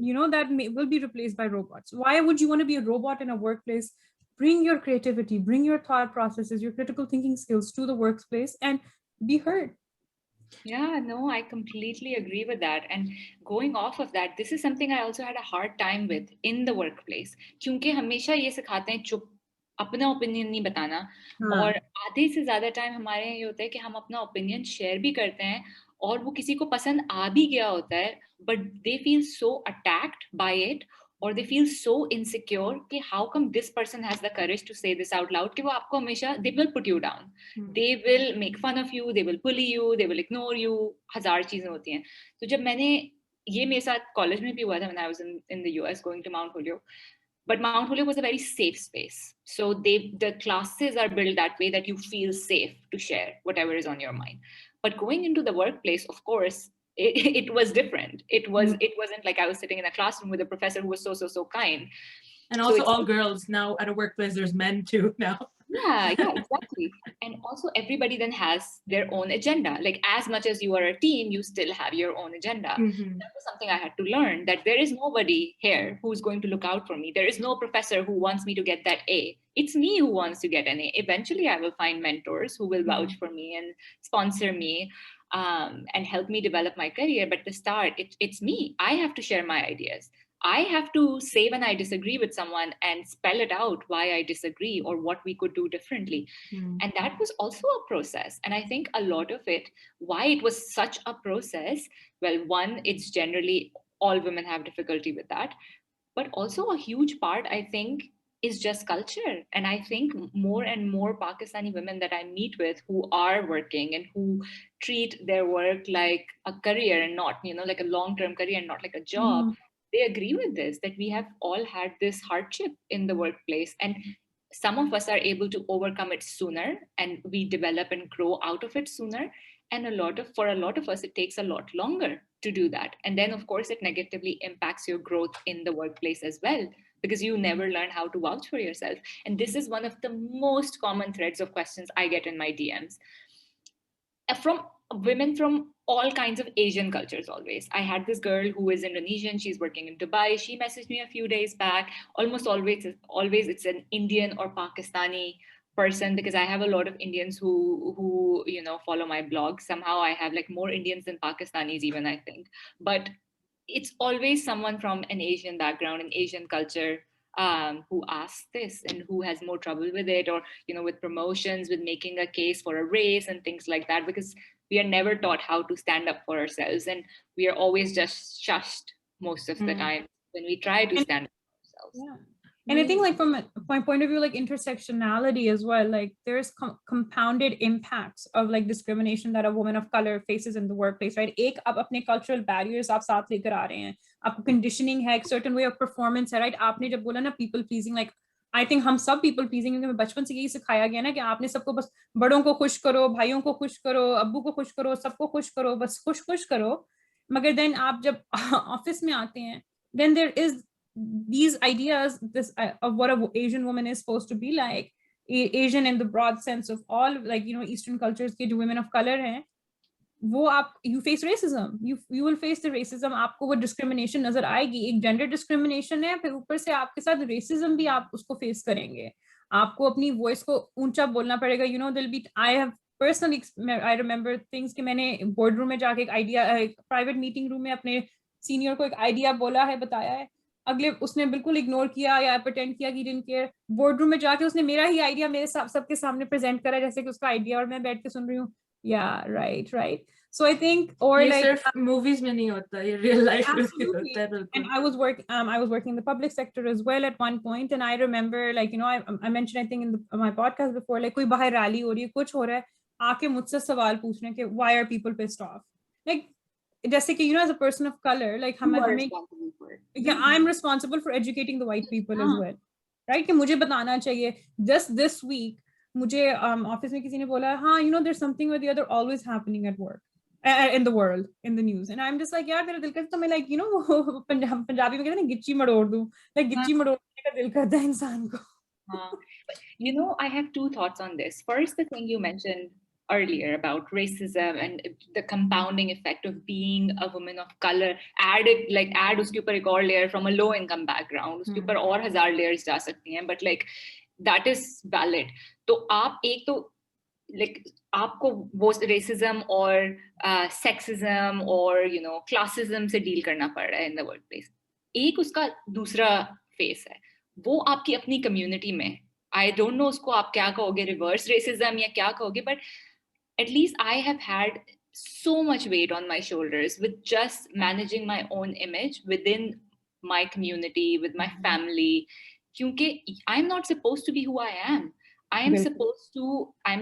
S2: you know, that will be replaced by robots. Why would you want to be a robot in a workplace? Bring your creativity, bring your thought processes, your critical thinking skills to the workplace and be heard.
S3: Yeah, no, I completely agree with that. And going off of that, this is something I also had a hard time with in the workplace. क्योंकि हमेशा ये सिखाते हैं चुप, अपना opinion नहीं बताना, और आधे से ज्यादा टाइम हमारे यहाँ ये होता है कि हम अपना ओपिनियन शेयर भी करते हैं और वो किसी को पसंद आ भी गया होता है, but they feel so attacked by it, or they feel so insecure कि how come this person has the courage to say this out loud, कि वो आपको हमेशा, they will put you down, they will make fun of you, they will bully you, they will ignore you, हजार चीजें होती हैं. तो जब मैंने, ये मेरे साथ कॉलेज में भी हुआ था when I was in the US going to Mount Holyoke, but Mount Holyoke was a very safe space, so the classes are built that way that you feel safe to share whatever is on your mind. But going into the workplace, of course, it was different. It wasn't like I was sitting in a classroom with a professor who was so kind.
S1: And also all girls now at a workplace, there's men too now.
S3: Yeah, exactly. And also everybody then has their own agenda. Like as much as you are a team, you still have your own agenda. That was something I had to learn, that there is nobody here who's going to look out for me. There is no professor who wants me to get that A. It's me who wants to get an A. Eventually I will find mentors who will vouch for me and sponsor me, and help me develop my career. But to start, it's me. I have to share my ideas. I have to say when I disagree with someone and spell it out why I disagree or what we could do differently. And that was also a process. And I think a lot of it, why it was such a process, well, one, it's generally all women have difficulty with that. But also a huge part, I think, is just culture. And I think more and more Pakistani women that I meet with who are working and who treat their work like a career and not, like a long-term career and not like a job, they agree with this, that we have all had this hardship in the workplace, and some of us are able to overcome it sooner and we develop and grow out of it sooner. And for a lot of us, it takes a lot longer to do that. And then of course it negatively impacts your growth in the workplace as well, because you never learn how to vouch for yourself. And this is one of the most common threads of questions I get in my DMs from women from all kinds of Asian cultures. Always, I had this girl who is Indonesian, she's working in Dubai. She messaged me a few days back. Almost always it's an Indian or Pakistani person, because I have a lot of Indians who follow my blog. Somehow I have like more Indians than Pakistanis even, I think. But it's always someone from an Asian background, an Asian culture, who asks this and who has more trouble with it, or with promotions, with making a case for a raise and things like that, because we are never taught how to stand up for ourselves, and we are always just shushed most of the time when we try to stand up for ourselves.
S2: And I think, like, from my point of view, like intersectionality as well, like there's compounded impacts of like discrimination that a woman of color faces in the workplace, right? एक आप अपने cultural barriers आप साथ लेकर आ रहे हैं, आपको conditioning है, एक certain way of performance है, right? आपने जब बोला ना people pleasing, like I think हम सब people pleasing, क्योंकि बचपन से यही सिखाया गया ना कि आपने सबको बस बड़ों को खुश करो, भाइयों को खुश करो, अब्बू को खुश करो, सबको खुश करो, बस खुश करो. मगर then आप जब office में आते हैं, then there is these ideas of what an Asian woman is supposed to be like, Asian in the broad sense of all, like Eastern cultures के जो women of color हैं, वो आप you face racism, you will face the racism, आपको वो discrimination नजर आएगी. एक gender discrimination है, फिर ऊपर से आपके साथ racism भी आप उसको face करेंगे. आपको अपनी voice को ऊंचा बोलना पड़ेगा. there'll be, I have personally, I remember things कि मैंने boardroom में जाके एक idea, एक private meeting room में अपने senior को एक idea बोला है, बताया है, अगले उसने बिल्कुल इग्नोर किया या pretend किया कि didn't care. बोर्ड रूम में जाके उसने मेरा ही आइडिया मेरे सबके सामने प्रेजेंट करा जैसे कि उसका आइडिया, और मैं बैठ के सुन रही हूँ. Yeah, right. So I think, or
S1: ये
S2: like
S1: सिर्फ movies में नहीं होता, ये real life में भी होता है बिल्कुल.
S2: And I was working in the public sector as well at one point, and I remember, like I mentioned, I think in my podcast before, like कोई बाहर रैली हो रही है, कुछ हो रहा है, आके मुझसे सवाल पूछने के why are people pissed off, like जैसे कि as a person of color, like I'm responsible for educating the white people as well, right? कि मुझे बताना चाहिए. Just this week मुझे office में किसी ने बोला, हाँ there's something or the other always happening at work, in the world, in the news, and I'm just like, यार मेरा दिल करता है, मैं like पंजाबी में कहते हैं गिच्ची मरोड़ दूं, like गिच्ची मरोड़ने का दिल करता है इंसान को.
S3: I have two thoughts on this. First, the thing you mentioned earlier about racism and the compounding effect of being a woman of color, add uske upar ek aur layer from a low income background, uske upar aur 1000 layers ja sakti hain, but like that is valid. तो आप एक तो like आपको वो racism or sexism or classism से deal करना पड़ रहा है in the workplace. एक उसका दूसरा face है, वो आपकी अपनी community में, I don't know उसको आप क्या कहोगे, reverse racism या क्या कहोगे, but at least I have had so much weight on my shoulders with just managing my own image within my community, with my family. Kyunki I'm not supposed to be who I am. I'm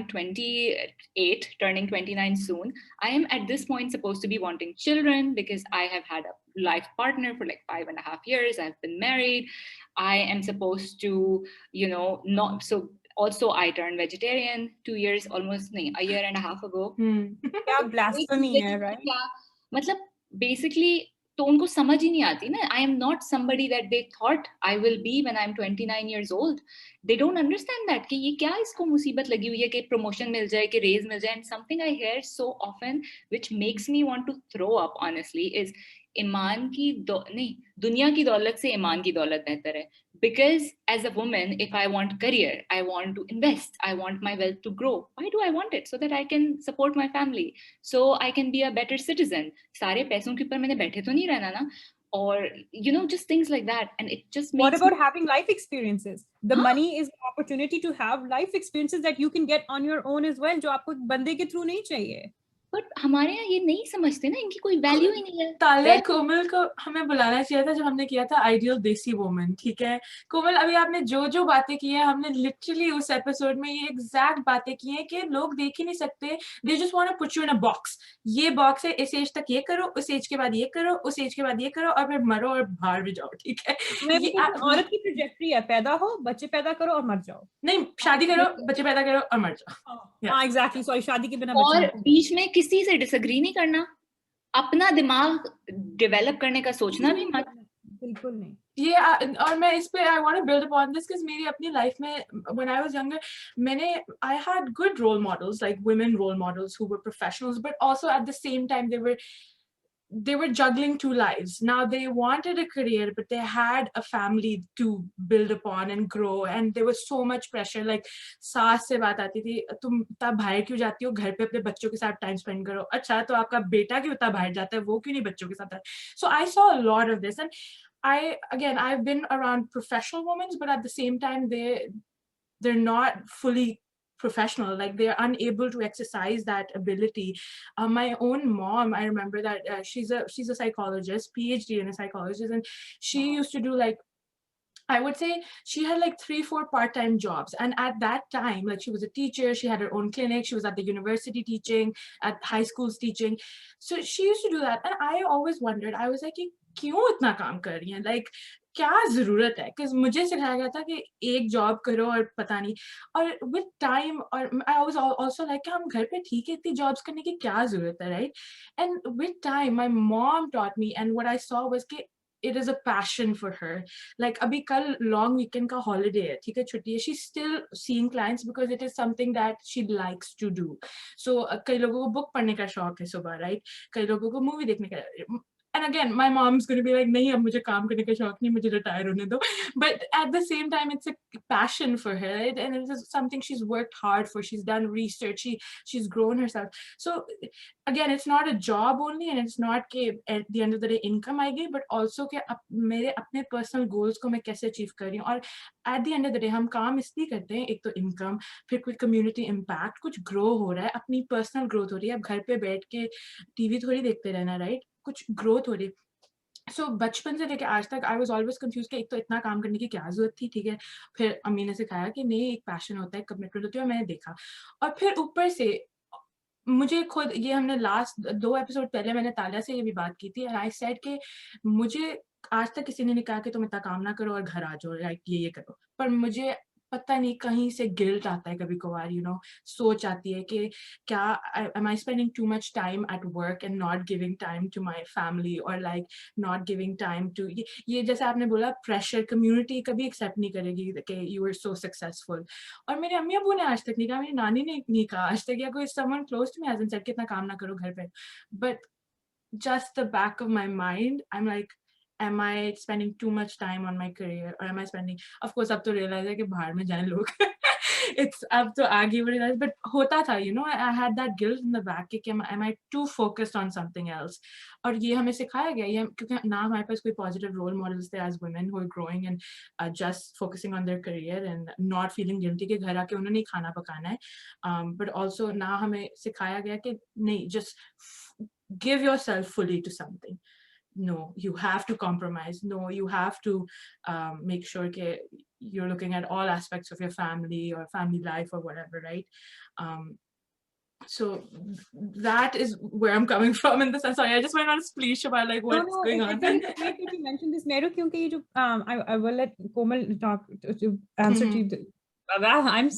S3: 28, turning 29 soon. I am at this point supposed to be wanting children because I have had a life partner for like 5.5 years. I've been married. I am supposed to, not so. Also, I turned vegetarian 2 years, almost a year and a half ago.
S2: क्या blasphemy है, right?
S3: मतलब basically तो उनको समझ ही नहीं आती ना. I am not somebody that they thought I will be when I'm 29 years old. They don't understand that कि ये क्या इसको मुसीबत लगी हुई है कि promotion मिल जाए, कि raise मिल जाए. And something I hear so often which makes me want to throw up honestly is ईमान की नहीं, दुनिया की दौलत से ईमान की दौलत बेहतर है. Because as a woman, if I want career, I want to invest, I want my wealth to grow. Why do I want it? So that I can support my family, so I can be a better citizen. सारे पैसों के ऊपर मैंने बैठे तो नहीं रहना ना. Or just things like that, and it just makes.
S2: What about having life experiences? The money is the opportunity to have life experiences that you can get on your own as well, जो आपको बंदे के through नहीं चाहिए.
S3: But हमारे यहाँ ये नहीं समझते ना, इनकी कोई वैल्यू ही नहीं है.
S1: तालिया कोमल को हमें बुलाना चाहिए था जब हमने किया था आइडियल देसी वुमन. ठीक है कोमल, अभी आपने जो बातें की है, हमने लिटरली उस एपिसोड में ये एग्जैक्ट बातें की हैं कि लोग देख ही नहीं सकते. They just want to put you in a box. ये बॉक्स है, इस एज तक ये करो, उस एज के बाद ये करो, उस एज के बाद ये करो, और फिर मरो और बाहर भी जाओ. ठीक है,
S2: औरत की ट्रैजेक्टरी है, पैदा हो, बच्चे पैदा करो और मर जाओ.
S1: नहीं, शादी करो, बच्चे पैदा करो और मर जाओ.
S2: हाँ एग्जैक्टली. सॉरी, शादी के बिना
S3: और बीच में किसी से डिसएग्री नहीं करना, अपना दिमाग डेवलप करने का सोचना भी मत.
S2: बिल्कुल नहीं.
S1: ये और मैं इस पे I want to build upon this because मेरी अपनी लाइफ में when I was younger I had good role models, like women role models who were professionals, but also at the same time they were juggling two lives. Now they wanted a career, but they had a family to build upon and grow, and there was so much pressure. Like सास से बात आती थी, तुम तब बाहर क्यों जाती हो, घर पे अपने बच्चों के साथ टाइम स्पेंड करो. अच्छा, तो आपका बेटा क्यों तब बाहर जाता है, वो क्यों नहीं बच्चों के साथ है. So I saw a lot of this, and I've been around professional women, but at the same time they're not fully professional, like they're unable to exercise that ability. My own mom, I remember that she's a psychologist, PhD in a psychologist, and she used to do, like, I would say she had like 3-4 part-time jobs. And at that time, like, she was a teacher, she had her own clinic, she was at the university teaching, at high schools teaching. So she used to do that. And I always wondered, I was like, क्यों इतना काम कर रही हैं, like क्या जरूरत है. Because मुझे सिखाया गया था कि एक जॉब करो और पता नहीं, और with time, और I was also like कि हम घर पे ठीक है, इतनी jobs करने की क्या जरूरत है, right? And with time my mom taught me, and what I saw was कि it is a passion for her. Like abhi kal long weekend ka holiday hai, theek hai, chutti hai, she's still seeing clients because it is something that she likes to do. So kai logo ko book padhne ka shauk hai subah, right? Kai logo ko movie dekhne ka. And again, my mom's going to be like, nahi, ab mujhe kaam karne ka shauk nahi, mujhe retire hone do. But at the same time, it's a passion for her, right? And it is something she's worked hard for. She's done research. She's grown herself. So again, it's not a job only, and it's not ke at the end of the day income आएगी, but also के मेरे अपने personal goals को मैं कैसे achieve कर रही हूँ. और at the end of the day हम काम इसलिए करते हैं, एक तो income, फिर कोई community impact, कुछ grow हो रहा है, अपनी personal growth हो रही है. अब घर पे बैठ के TV थोड़ी देखते रहना, right? कुछ growth हो रही है. So बचपन से लेके आज तक I was always confused कि एक तो इतना काम करने की क्या जरूरत थी. ठीक है, फिर अम्मी ने सिखाया कि नहीं, एक passion होता है, commitment होती है, और मैंने देखा. और फिर ऊपर से मुझे खुद, ये हमने लास्ट 2 एपिसोड पहले मैंने तालिया से ये भी बात की थी, एंड आई सेड कि मुझे आज तक किसी ने नहीं कहा कि तुम इतना काम ना करो और घर आ जाओ, लाइक ये करो. पर मुझे पता नहीं कहीं से गिल्ट आता है कभी कभार, सोच आती है कि क्या am I spending too much time at work and not giving time to my family, or like not giving time to ये जैसे आपने बोला, प्रेशर कम्युनिटी कभी एक्सेप्ट नहीं करेगी कि you were so successful. और मेरे अम्मी अबू ने आज तक नहीं कहा, मेरी नानी ने नहीं कहा आज तक, या कोई someone close to me hasn't said कि इतना काम ना करो घर पे. But just the back of my mind, I'm like, am I spending too much time on my career, or am I spending, of course अब तो realize है कि बाहर में जाएं लोग. it's up to argue with it, but hota tha, you know, I had that guilt in the back कि am I too focused on something else? और ये हमें सिखाया गया, ये क्योंकि ना हमारे पास कोई positive role models थे as women who are growing and just focusing on their career and not feeling guilty कि घर आके उन्होंने खाना पकाना है, but also ना हमें सिखाया गया कि नहीं, just give yourself fully to something. No, you have to compromise. No, you have to make sure that you're looking at all aspects of your family or family life or whatever, right? So that is where I'm coming from in this. I'm sorry, I just went on a spleesh about like what's going on.
S2: I think it's great that you mentioned this, Mehru, because ये जो I will let Komal talk to answer to you. I'm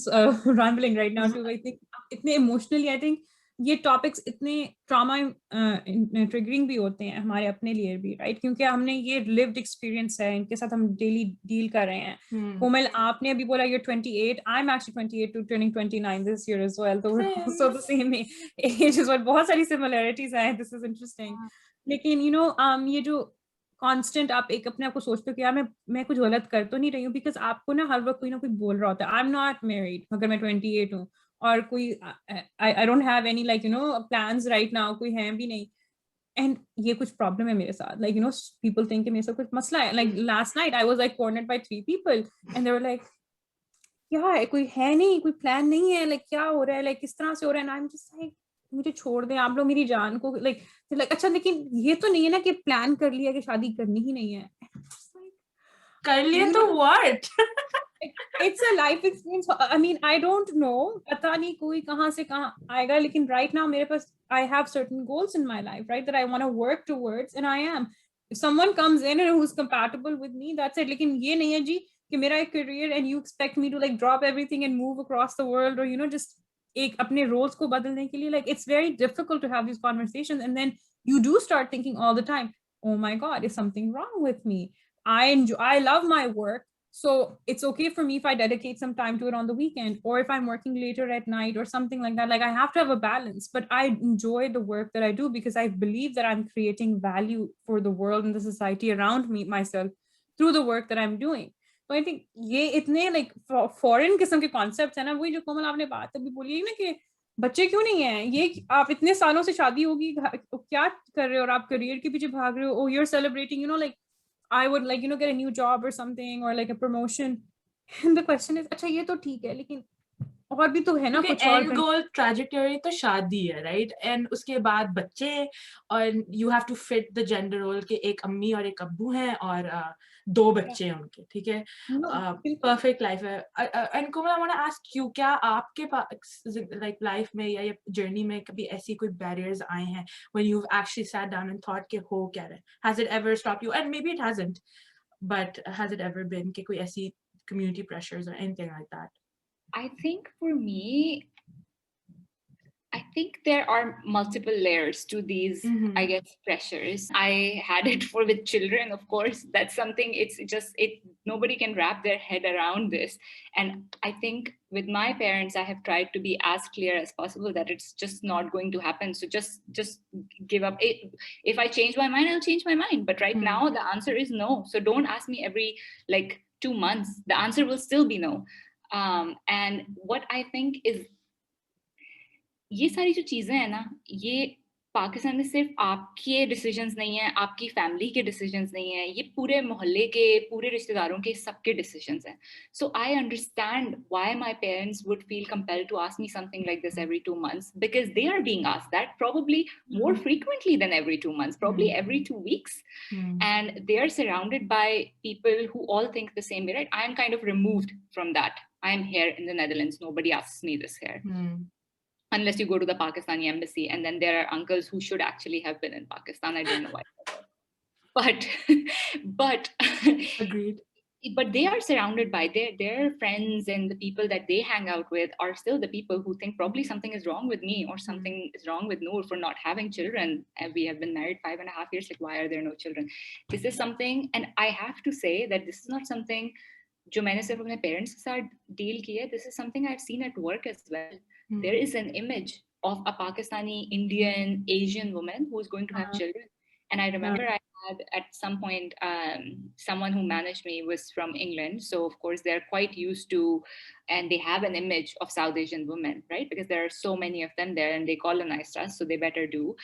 S2: rambling right now too. I think इतने emotionally, I think ये topics इतने trauma triggering भी होते हैं हमारे अपने लिए भी, right? क्योंकि हमने ये lived experience है, इनके साथ हम daily deal कर रहे हैं. कोमल, आपने अभी बोला you're 28. I'm actually 28 to turning 29 this year as well. So we're also the same age as well. बहुत सारी similarities हैं. This is interesting. लेकिन you know ये जो कांस्टेंट आप एक अपने आप को सोचते हो कि यार मैं कुछ गलत कर तो नहीं रही हूँ, बिकॉज आपको ना हर वक्त कोई ना कोई बोल रहा होता है आई एम नॉट मैरिड अगर मैं 28 हूँ और कोई I don't have any like you no plans right now, कोई है भी नहीं एंड ये कुछ प्रॉब्लम है मेरे साथ, like you know people think मेरे साथ कुछ मसला है. Like last night I was like cornered by 3 people and they were like क्या है, कोई है नहीं, कोई प्लान नहीं है, लाइक क्या हो रहा है, लाइक किस तरह से हो रहा है. आई एम जस्ट लाइक मुझे छोड़ दें आप लोग मेरी जान को, लाइक अच्छा लेकिन ये तो नहीं है ना कि प्लान कर लिया कि शादी करनी ही नहीं है.
S1: कर लिया तो what
S2: It's a life experience. I mean, I don't know. पता नहीं कोई कहाँ से कहाँ आएगा, लेकिन right now मेरे पास I have certain goals in my life, right, that I want to work towards, and I am. If someone comes in and who's compatible with me, that's it. लेकिन ये नहीं है जी कि मेरा एक career and you expect me to like drop everything and move across the world, or you know just एक अपने roles को बदलने के लिए. Like it's very difficult to have these conversations, and then you do start thinking all the time, oh my God, is something wrong with me? I love my work. So it's okay for me if I dedicate some time to it on the weekend, or if I'm working later at night or something like that. Like I have to have a balance, but I enjoy the work that I do because I believe that I'm creating value for the world and the society around me, myself, through the work that I'm doing. So I think ये इतने like foreign किस्म के concepts है ना, वही जो कोमल आपने बात अभी बोली है ना कि बच्चे क्यों नहीं है, ये आप इतने सालों से शादी होगी क्या कर रहे हो और आप करियर के पीछे भाग रहे हो. Oh, you're celebrating, you know, like I would like, you know, get a new job or something, or like a promotion. And the question is, अच्छा ये तो ठीक है, लेकिन और भी तो है ना कुछ और.
S1: एंड गोल ट्रैजेक्टरी तो शादी है, राइट, एंड उसके बाद बच्चे, और you have to fit the gender role के एक अम्मी और एक अब्बू हैं और 2 बच्चे हैं उनके, ठीक है, परफेक्ट लाइफ है. And Komal, I want to ask you, क्या आपके पास लाइक लाइफ में या जर्नी में कभी ऐसी कोई बैरियर्स आए हैं when you actually sat down and thought कि हो क्या रहा है? Has it ever stop you? And maybe it hasn't, but has it ever been कि कोई ऐसी कम्युनिटी प्रेशर्स और anything like that?
S3: I think for me, I think there are multiple layers to these, I guess, pressures. I had it for with children, of course. That's something, it's just, nobody can wrap their head around this. And I think with my parents, I have tried to be as clear as possible that it's just not going to happen. So just give up. If I change my mind, I'll change my mind. But right now, the answer is no. So don't ask me every like 2 months. The answer will still be no. And what I think is, ये सारी जो चीजें हैं ना, ये पाकिस्तान में सिर्फ आपके डिसीजंस नहीं है, आपकी फैमिली के डिसीजंस नहीं है, ये पूरे मोहल्ले के, पूरे रिश्तेदारों के, सबके डिसीजंस हैं. So I understand why my parents would feel compelled to ask me something like this every 2 months, because they are being asked that probably more frequently than every 2 months, probably every 2 weeks. And they are surrounded by people who all think the same way, right? I am kind of removed from that. I am here in the Netherlands, nobody asks me this here. Unless you go to the Pakistani embassy, and then there are uncles who should actually have been in Pakistan. I don't know why. But
S1: Agreed.
S3: But they are surrounded by their friends, and the people that they hang out with are still the people who think probably something is wrong with me, or something is wrong with Noor for not having children. And we have been married 5.5 years. Like, why are there no children? This is something, and I have to say that this is not something जो मैंने सिर्फ अपने parents के साथ deal किया. This is something I've seen at work as well. There is an image of a Pakistani, Indian, Asian woman who is going to have children. And I remember I at some point, someone who managed me was from England. So of course they're quite used to, and they have an image of South Asian women, right? Because there are so many of them there and they colonized us, so they better do.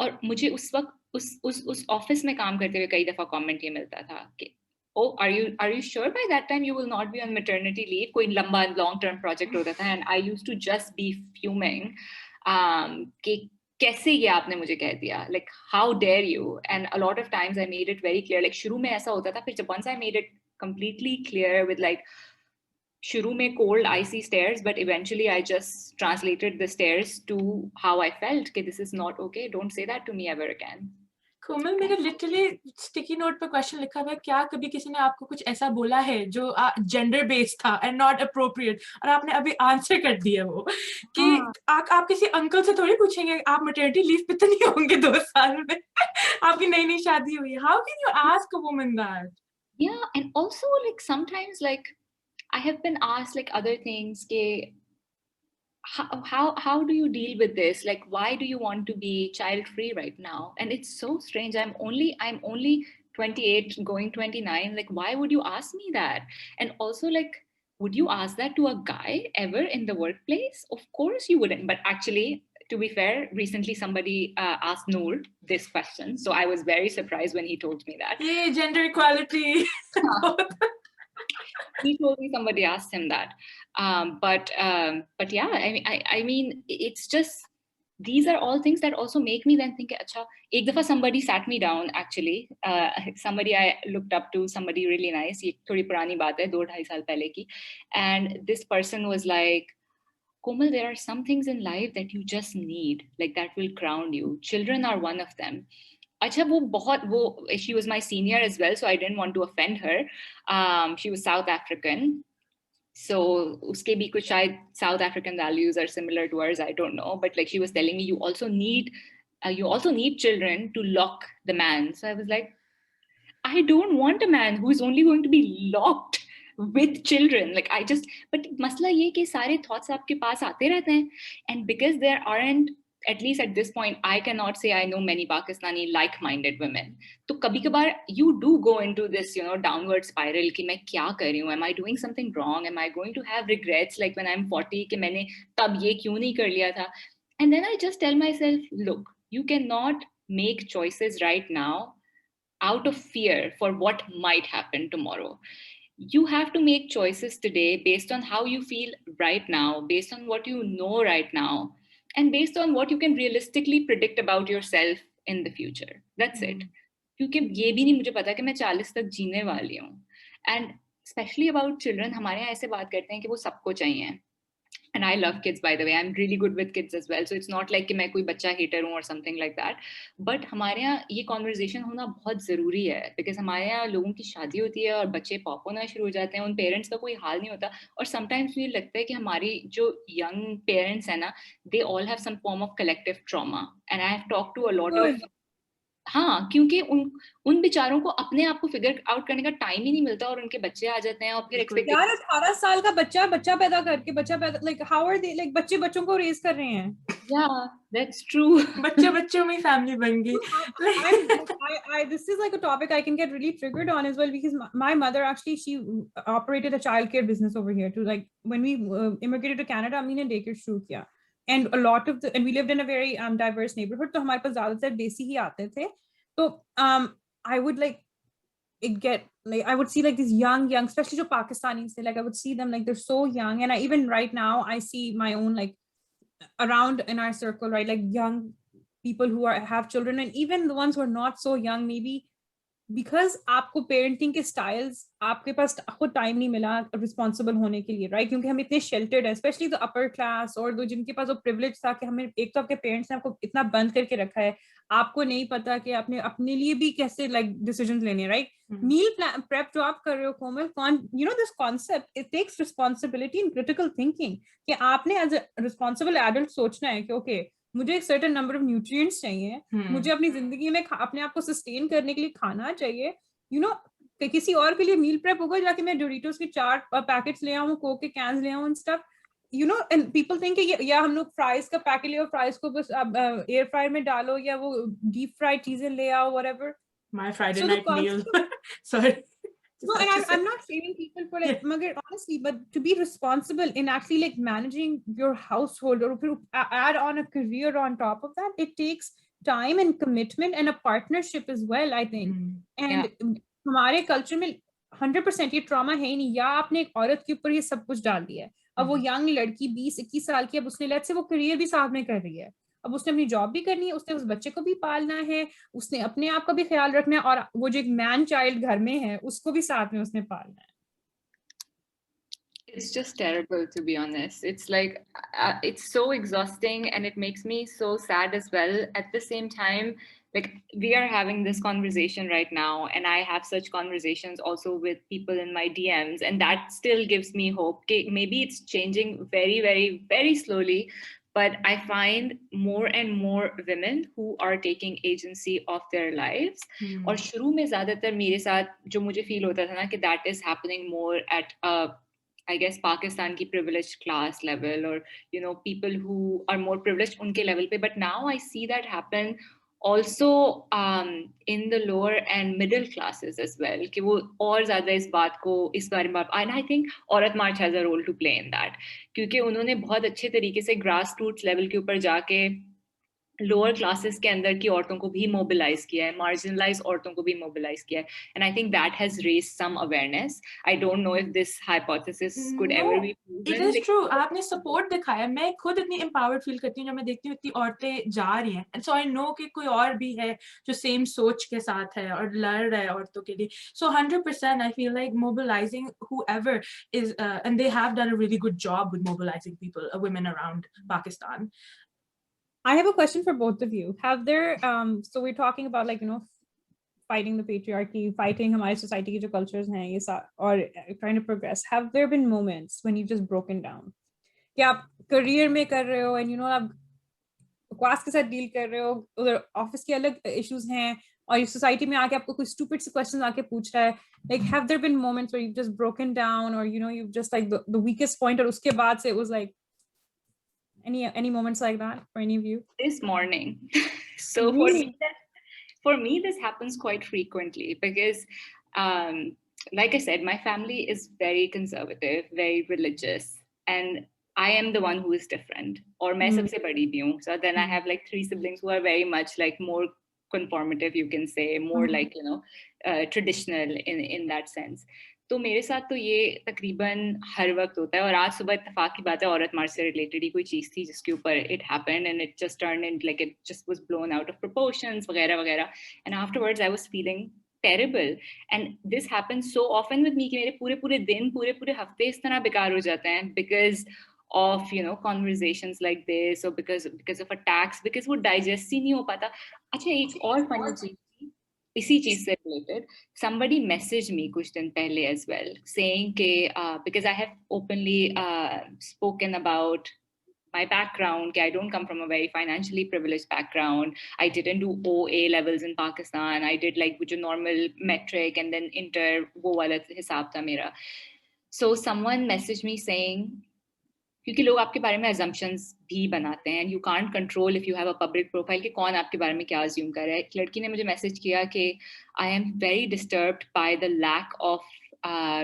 S3: और मुझे उस वक्त उस office में काम करते हुए कई दफा कमेंट ये मिलता था कि oh, are you sure by that time you will not be on maternity leave? कोई लंबा long term project होता था, and I used to just be fuming कि कैसे ये आपने मुझे कह दिया, like how dare you? And a lot of times I made it very clear, like शुरू में ऐसा होता था, फिर जब once I made it completely clear with like शुरू में cold icy stares, but eventually I just translated the stares to how I felt कि this is not okay, don't say that to me ever again.
S1: कोमल, मेरे literally sticky note पे question लिखा हुआ है, क्या कभी किसी ने आपको कुछ ऐसा बोला है जो जेंडर बेस्ड था एंड नॉट अप्रोप्रिएट, और आपने अभी आंसर कर दिया वो कि आप किसी अंकल से थोड़ी पूछेंगे आप मैटरनिटी लीव पे तो नहीं होंगे 2 साल में, आपकी नई नई शादी हुई है, how can you ask a woman that?
S3: Yeah, and also like sometimes like I have been asked like other things ke, how do you deal with this, like why do you want to be child free right now? And it's so strange, I'm only 28 going 29, like why would you ask me that? And also like, would you ask that to a guy ever in the workplace? Of course you wouldn't. But actually, to be fair, recently somebody asked Noor this question, so I was very surprised when he told me that.
S1: Yeah, gender equality.
S3: He told me somebody asked him that. But yeah, I mean, it's just, these are all things that also make me then think, acha, ek dafa somebody sat me down actually, somebody I looked up to, somebody really nice, ye thodi purani baat hai, 2-2.5 saal pehle ki, and this person was like, Komal, there are some things in life that you just need, like that will ground you. Children are one of them. अच्छा वो she was my senior as well, so I didn't want to offend her. She was South African, so uske bhi kuch shayad South African values are similar to ours, I don't know, but like she was telling me you also need children to lock the man. So I was like, I don't want a man who is only going to be locked with children. Like I just, but masla ye कि सारे thoughts आपके पास आते रहते हैं, and because there aren't, at least at this point, I cannot say I know many Pakistani like-minded women. तो कभी कभार you do go into this, downward spiral कि मैं क्या कर रही हूँ? Am I doing something wrong? Am I going to have regrets like when I'm 40 कि मैंने तब ये क्यों नहीं कर लिया था? And then I just tell myself, look, you cannot make choices right now out of fear for what might happen tomorrow. You have to make choices today based on how you feel right now, based on what you know right now, and based on what you can realistically predict about yourself in the future. That's it. क्योंकि ये भी नहीं मुझे पता कि मैं 40 तक जीने वाली हूँ. And especially about children, हमारे यहाँ ऐसे बात करते हैं कि वो सबको चाहिए. And I love kids, by the way. I'm really good with kids as well. So it's not like कि मैं कोई बच्चा hater हूँ or something like that. But हमारे यहाँ ये conversation होना बहुत ज़रूरी है, because हमारे यहाँ लोगों की शादी होती है और बच्चे पॉप होना शुरू हो जाते हैं, उन पेरेंट्स का कोई हाल नहीं होता. और sometimes मुझे लगता है कि हमारी जो young parents हैं ना, they all have some form of collective trauma. And I have talked to a lot of, हाँ, क्योंकि उन बेचारों को अपने आप को फिगर आउट करने का टाइम ही नहीं मिलता और उनके बच्चे आ जाते हैं और फिर एक्सपेक्टेशन.
S2: यार 18 साल का बच्चा पैदा करके like how are they, like बच्चों को रेज कर रहे हैं.
S3: Yeah, that's true.
S1: बच्चों में फैमिली बन गई.
S2: This is like a topic I can get really triggered on as well, because my mother actually, she operated a childcare business over here too. Like when we immigrated to Canada, हमने daycare शुरू किया. And a lot of and we lived in a very diverse neighborhood. तो हमारे पास ज़्यादातर देसी ही आते थे. तो I would like I would see like these young, especially जो Pakistanis, like I would see them like they're so young. And even right now I see my own like around in our circle, right, like young people who have children, and even the ones who are not so young, maybe because आपको parenting के styles, आपके पास खुद time नहीं मिला responsible होने के लिए, right, क्योंकि हम इतने शेल्टर्ड हैं, स्पेशली द अपर क्लास, और दो जिनके पास वो प्रिविलेज था कि हमें एक तो आपके पेरेंट्स ने आपको इतना बंद करके रखा है, आपको नहीं पता कि आपने अपने लिए भी कैसे लाइक डिसीजंस लेने हैं, राइट. मील प्रेप जो आप कर रहे हो Komal, this concept, it takes responsibility in critical thinking, कि आपने एज अ रिस्पॉन्सिबल एडल्ट सोचना है कि ओके मुझे एक सर्टेन नंबर ऑफ न्यूट्रिएंट्स चाहिए, मुझे अपनी जिंदगी में अपने आप को सस्टेन करने के लिए खाना चाहिए, किसी और के लिए मील प्रेप होगा जाके मैं डोरिटोस के 4 पैकेट्स ले आऊं, कोक के कैंस ले आऊं and stuff. you know, and people think या हम लोग fries का packet ले और fries को बस air fryer में डालो या वो deep fried चीजें ले आओ, whatever.
S1: My Friday
S2: So
S1: night meal. Sorry.
S2: No, and I'm not shaming people for like, honestly, but to be responsible in actually like managing your household or to add on a career on top of that, it takes time and commitment and a partnership as well, I think. And हमारे culture में 100% ये trauma है ही नहीं, या आपने एक औरत के ऊपर ये सब कुछ डाल दिया है, अब वो young लड़की 20-21 साल की, अब उसने let's say वो career भी साथ में कर रही है, अब उसने अपनी जॉब भी करनी है, उसने उस बच्चे को भी पालना है, उसने अपने आप का भी ख्याल रखना है, और वो जो एक मैन चाइल्ड घर में है उसको भी साथ में उसने पालना है.
S3: It's just terrible, to be honest. It's like, it's so exhausting, and it makes me so sad as well. At the same time, like, we are having this conversation right now, and I have such conversations also with people in my DMs, and that still gives me hope. Okay, maybe it's changing very, very, very slowly, but I find more and more women who are taking agency of their lives. और शुरू में ज़्यादातर मेरे साथ जो मुझे feel होता था ना कि that is happening more at I guess Pakistan ki privileged class level, or you know, people who are more privileged unke level pe. But now I see that happen also in the lower and middle classes as well, कि वो और ज़्यादा इस बात को इस बारे में, and I think औरत मार्च has a role to play in that, क्योंकि उन्होंने बहुत अच्छे तरीके से grass roots level के ऊपर जाके लोअर क्लासेस के अंदर की औरतों को भी मोबिलाइज किया है, मार्जिनलाइज औरतों को भी मोबिलाइज किया है, and I think that has raised some awareness. I don't know if this hypothesis could ever be proven.
S1: It is true. आपने सपोर्ट दिखाया. मैं खुद इतनी एम्पावर्ड फील करती हूँ जब मैं देखती हूँ इतनी औरतें जा रही हैं, सो आई नो कि कोई और भी है जो सेम सोच के साथ है और लड़ रहा है औरतों के लिए. सो 100% I feel like mobilising whoever is and they have done a really good job with mobilizing people, women around Pakistan.
S2: I have a question for both of you. Have there, so we're talking about like, you know, fighting the patriarchy, fighting हमारी society की जो cultures हैं ये और trying to progress. Have there been moments when you've just broken down? कि आप career में कर रहे हो and you know आप बकवास के साथ deal कर रहे हो, उधर office के अलग issues हैं, और इस society में आके आपको कोई stupid से questions आके पूछ रहा है. Like, have there been moments where you've just broken down, or you know, you've just like the weakest point, और उसके बाद से it was like, any moments like that for any of you?
S3: This morning. So
S2: really?
S3: for me this happens quite frequently because like I said, my family is very conservative, very religious, and I am the one who is different, or main sabse badi bhi hu. So then I have like 3 siblings who are very much like more conformative, you can say, more like, you know, traditional in that sense. तो मेरे साथ तो ये तकरीबन हर वक्त होता है. और आज सुबह इत्तेफाक की बात है, औरत मार्च से रिलेटेड ही कोई चीज़ थी जिसके ऊपर it happened and it just turn in like it just was blown out of proportions वगैरह वगैरह. And afterwards I was feeling terrible, and this happens so often with me कि मेरे पूरे दिन पूरे हफ्ते इस तरह बेकार हो जाते हैं because of, you know, conversations like this, or because of attacks, because वो digest ही नहीं हो पाता. अच्छा, एक और funny चीज़ इसी चीज से related, somebody messaged me कुछ दिन पहले as well, saying कि because I have openly spoken about my background, कि I don't come from a very financially privileged background. I didn't do OA levels in Pakistan. I did like जो normal metric and then inter, वो वाला हिसाब था मेरा. So someone messaged me saying, क्योंकि लोग आपके बारे में assumptions भी बनाते हैं, and you can't control if you have a public profile कि कौन आपके बारे में क्या assume कर रहा है. एक लड़की ने मुझे मैसेज किया कि I am very disturbed by the lack of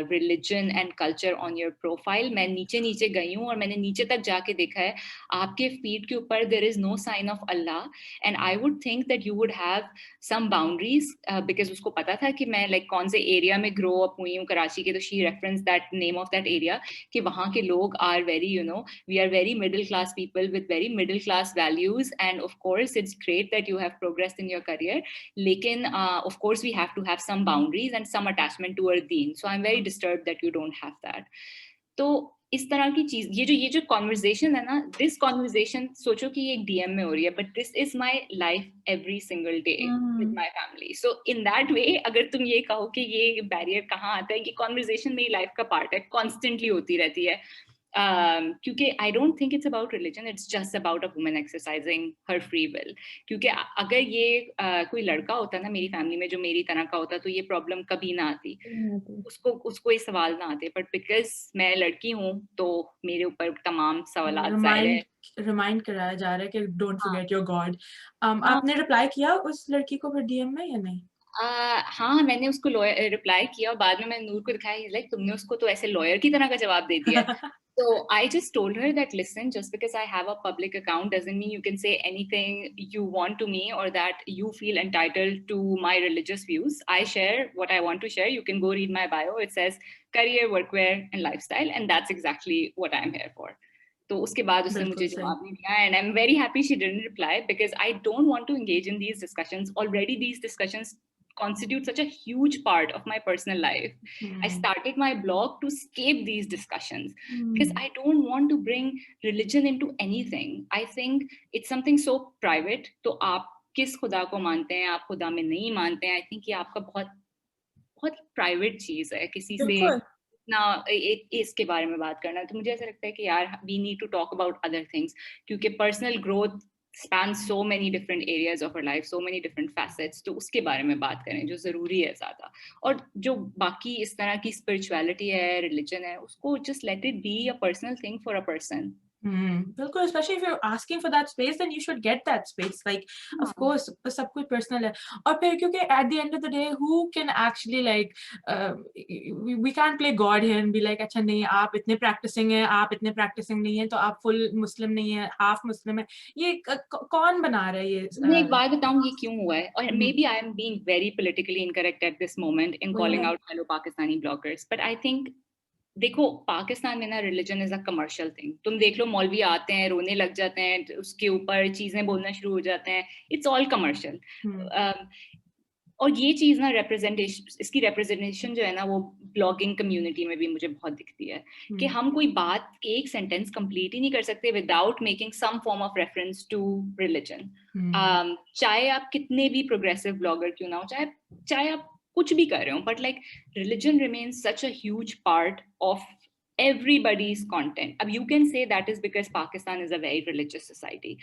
S3: religion and culture on your profile. मैं नीचे गई हूँ और मैंने नीचे तक जाके देखा है, आपके feed के ऊपर there is no sign of Allah, and I would think that you would have some boundaries because उसको पता था कि मैं like कौन से area में grow up हुई हूँ कराची के, तो she referenced that name of that area कि वहाँ के लोग are very, you know, we are very middle class people with very middle class values, and of course it's great that you have progressed in your career, लेकिन of course we have to have some boundaries and some attachment to our deen. So I'm very disturbed that you don't have that. तो इस तरह की चीज, ये जो conversation है ना, दिस कॉन्वर्जेशन सोचो कि ये एक डीएम में हो रही है, but this is my life every single day with my family. So in that way अगर तुम ये कहो कि ये बैरियर कहाँ आता है, ये कॉन्वर्जेशन मेरी लाइफ का पार्ट है, कॉन्स्टेंटली होती रहती है. क्योंकि I don't think it's about religion, it's just about a woman exercising her free will. क्योंकि अगर ये कोई लड़का होता ना मेरी फैमिली में जो मेरी तरह का होता तो ये प्रॉब्लम कभी ना आती, उसको ये सवाल ना आते, बट बिकॉज मैं लड़की हूँ तो मेरे ऊपर तमाम सवालात ज़ाहिर है
S1: रिमाइंड कराया जा रहा है कि डोंट फॉरगेट योर गॉड।
S3: हाँ,
S1: आपने रिप्लाई किया उस लड़की को फिर डीएम में या नहीं?
S3: हाँ, मैंने उसको रिप्लाई किया और बाद में मैंने नूर को दिखाया, लाइक तुमने उसको तो ऐसे लॉयर की तरह का जवाब दे दिया। So I just told her that listen, just because I have a public account doesn't mean you can say anything you want to me or that you feel entitled to my religious views. I share what I want to share. You can go read my bio. It says career, workwear and lifestyle, and that's exactly what I'm here for. तो उसके बाद उसने मुझे जवाब नहीं दिया, and I'm very happy she didn't reply because I don't want to engage in these discussions. Already these discussions constitute such a huge part of my personal life. I started my blog to escape these discussions because I don't want to bring religion into anything. I think it's something so private. तो आप किस खुदा को मानते हैं, आप खुदा में नहीं मानते हैं, I think ये आपका बहुत बहुत प्राइवेट चीज है किसी से ना इसके बारे में बात करना। तो मुझे ऐसा लगता है कि यार we need to talk about other things क्योंकि personal growth spans so many different areas of our life, so many different facets. तो उसके बारे में बात करें जो जरूरी है ज्यादा, और जो बाकी इस तरह की spirituality है, religion है, उसको just let it be a personal thing for a person.
S1: बिल्कुल, especially if you're asking for that space, then you should get that space. Like, of course, सब कुछ personal है. और फिर क्योंकि at the end of the day, who can actually like, we can't play God here and be like, अच्छा नहीं, आप इतने practicing हैं, आप इतने practicing नहीं हैं, तो आप full Muslim नहीं हैं, half Muslim है. ये कौन बना रहा है ये?
S3: मैं एक बात बताऊं ये क्यों हुआ है, और maybe I am being very politically incorrect at this moment in calling out fellow Pakistani bloggers, but I think देखो पाकिस्तान में ना religion is a commercial thing. तुम देख लो मौलवी आते हैं, रोने लग जाते हैं, उसके ऊपर चीजें बोलना शुरू हो जाते हैं, इट्स ऑल कमर्शियल। और ये चीज ना रिप्रेजेंटेशन, इसकी रिप्रेजेंटेशन जो है ना वो ब्लॉगिंग कम्युनिटी में भी मुझे बहुत दिखती है कि हम कोई बात एक सेंटेंस कंप्लीट ही नहीं कर सकते without making some form of reference to religion. चाहे आप कितने भी प्रोग्रेसिव ब्लॉगर क्यों ना हो, चाहे आप कुछ भी कर रहे हो, but like religion remains such a huge part of everybody's content. Ab you can say that is because Pakistan is a very religious society,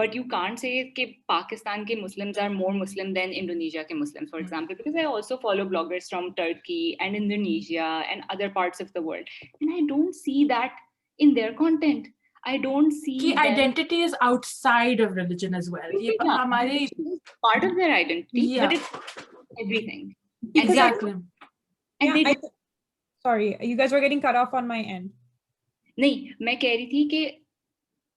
S3: but you can't say that Pakistan ke Muslims are more Muslim than Indonesia ke Muslims, for example, because I also follow bloggers from Turkey and Indonesia and other parts of the world, and I don't see that in their content. I don't see
S1: that identity is outside of religion as well.
S3: Part of their identity, but it's everything.
S1: Exactly.
S3: And they
S2: Sorry, you guys were getting cut off on my end.
S3: नहीं, मैं कह रही थी कि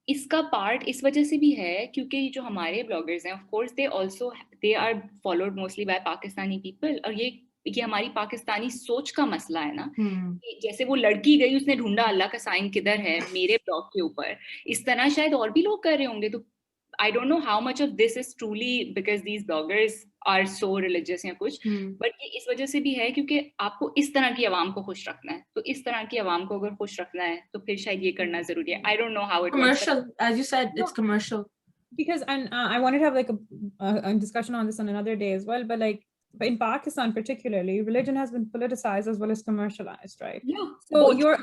S3: इसका part इस वजह से भी है क्योंकि जो हमारे ब्लॉगर्स हैं, of course they are followed mostly by Pakistani people, और ये हमारी पाकिस्तानी सोच का मसला है ना। जैसे वो लड़की गई, उसने ढूंढा अल्लाह का साइन किधर है मेरे ब्लॉग के ऊपर, इस तरह शायद और भी लोग कर रहे होंगे। तो I don't know how much of this is truly because these bloggers are so religious या कुछ, but ये इस वजह से भी है क्योंकि आपको इस तरह की आवाम को खुश रखना है, तो इस तरह की आवाम को अगर खुश रखना है तो फिर शायद ये करना जरूरी है। I don't know how it
S1: commercial
S3: works,
S1: as you said, it's commercial.
S2: Because and I wanted to have like a discussion on this on another day as well, but like in Pakistan particularly, religion has been politicized as well as commercialized, right?
S3: Yeah.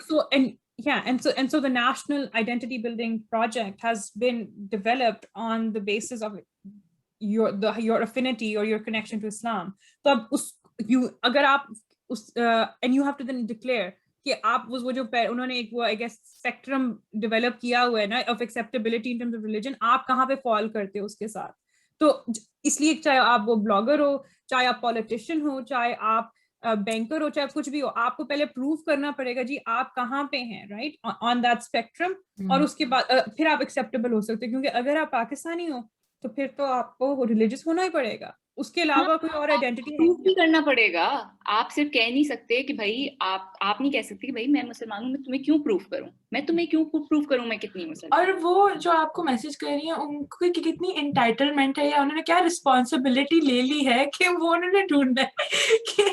S2: So and so the national identity building project has been developed on the basis of your affinity or your connection to Islam. So agar aap and you have to then declare कि आप वो जो उन्होंने एक वो I guess spectrum develop किया हुआ है ना of acceptability in terms of religion, आप कहाँ पे fall करते हो उसके साथ। तो इसलिए चाहे आप वो ब्लॉगर हो, चाहे आप पॉलिटिशियन हो, चाहे आप बैंकर हो, चाहे कुछ भी हो, आपको पहले प्रूव करना पड़ेगा जी आप कहाँ पे हैं, राइट, ऑन दैट स्पेक्ट्रम, और उसके बाद फिर आप एक्सेप्टेबल हो सकते हो। क्योंकि अगर आप पाकिस्तानी हो तो फिर तो आपको रिलीजियस होना ही पड़ेगा, उसके अलावा कोई और आइडेंटिटी
S3: प्रूफ भी करना पड़ेगा। आप सिर्फ कह नहीं सकते कि भाई आप नहीं कह सकते कि भाई मैं मुसलमान हूँ, मैं तुम्हें क्यों प्रूफ करूं, मैं तुम्हें क्यों प्रूफ करूं मैं कितनी मुसलमान।
S1: और वो जो आपको मैसेज कर रही है उनको कितनी एंटाइटलमेंट है या उन्होंने क्या रिस्पॉन्सिबिलिटी ले ली है कि वो उन्होंने ढूंढना है कि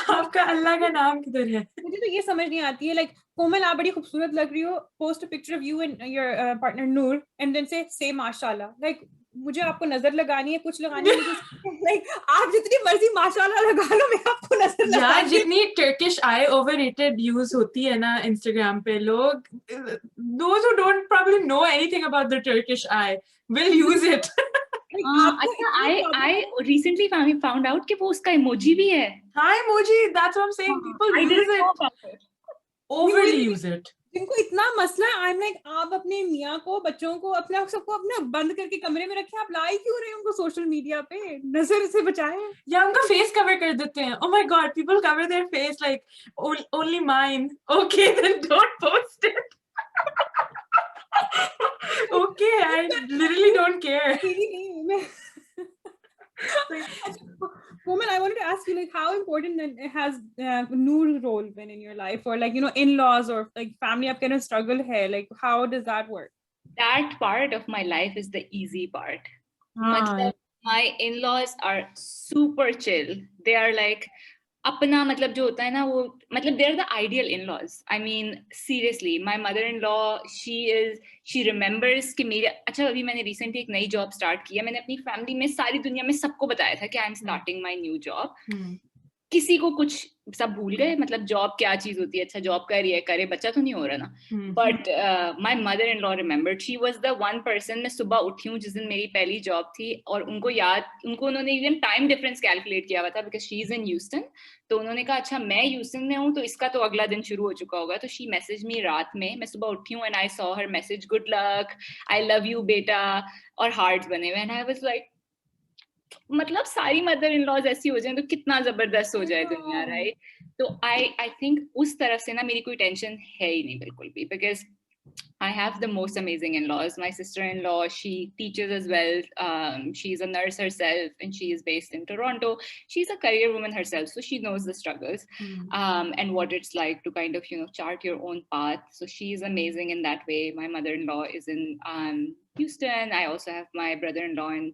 S1: आपका अल्लाह का नाम किधर है।
S2: मुझे तो ये समझ नहीं आती है, लाइक कोमल आप बड़ी खूबसूरत लग रही हो, post a picture of you and your partner Noor and then say माशाल्लाह, लाइक मुझे आपको नजर लगानी है, कुछ लगानी है मुझे, like, आप जितनी मर्जी माशाल्लाह लगा लो, मैं आपको नजर लगा
S1: यार जितनी टर्किश आई ओवररेटेड यूज होती है ना इंस्टाग्राम पे, लोग those who don't probably know anything about the Turkish eye will use it.
S3: अच्छा, I recently found out कि वो उसका emoji भी है.
S1: हाँ, emoji, that's what I'm saying. People
S3: I
S1: use
S3: didn't know
S1: it,
S3: about it.
S1: overly use it.
S2: जिनको इतना मसला है, I'm like, आप अपने मियाँ को, बच्चों को, अपने सबको अपने बंद करके कमरे में रखें, आप लाई क्यों रहे हैं उनको सोशल मीडिया पे, नजर से बचाएं.
S1: या उनका फेस कवर कर देते हैं. Oh my god, people cover their face like only mine. Okay, then don't post it. Okay, I literally don't care.
S2: Komal, I wanted to ask you, like, how important then has Noor role been in your life, or like, you know, in-laws or like family up kind of struggle here, like how does that work?
S3: That part of my life is the easy part. मतलब, my in-laws are super chill. They are like, अपना मतलब जो होता है ना वो, मतलब they're the ideal in-laws. I mean, seriously, my mother-in-law, she remembers कि मेरे, अच्छा अभी मैंने recently एक नई job start की है. मैंने अपनी family में, सारी दुनिया में सबको बताया था कि I'm starting my new job. किसी को कुछ सब भूल गए, मतलब जॉब क्या चीज होती है, अच्छा जॉब कर रही है, करे, बच्चा तो नहीं हो रहा ना. But my mother in law remembered, she was the one person. मैं सुबह उठी हूँ जिस दिन मेरी पहली जॉब थी, और उन्होंने इवन टाइम डिफरेंस कैलकुलेट किया हुआ था, because she is in Houston. तो उन्होंने कहा अच्छा मैं ह्यूस्टन में हूँ तो इसका तो अगला दिन शुरू हो चुका होगा. तो शी मैसेज मी रात में, मैं सुबह उठी हूँ and I saw her message, good luck, I love you बेटा, और हार्ट्स बने हुए. एंड आई वाज लाइक, मतलब सारी मदर इन लॉज ऐसी हो जाए तो कितना जबरदस्त हो जाए दुनिया, राइट? तो आई थिंक उस तरफ से ना मेरी कोई टेंशन है ही नहीं बिल्कुल भी, because I have the most amazing in-laws. My sister-in-law, she teaches as well. She's a nurse herself and she is based in Toronto. She's a career woman herself, so she knows the struggles and what it's like to kind of, you know, chart your own path. So she's amazing in that way. My mother-in-law is in Houston. I also have my brother-in-law and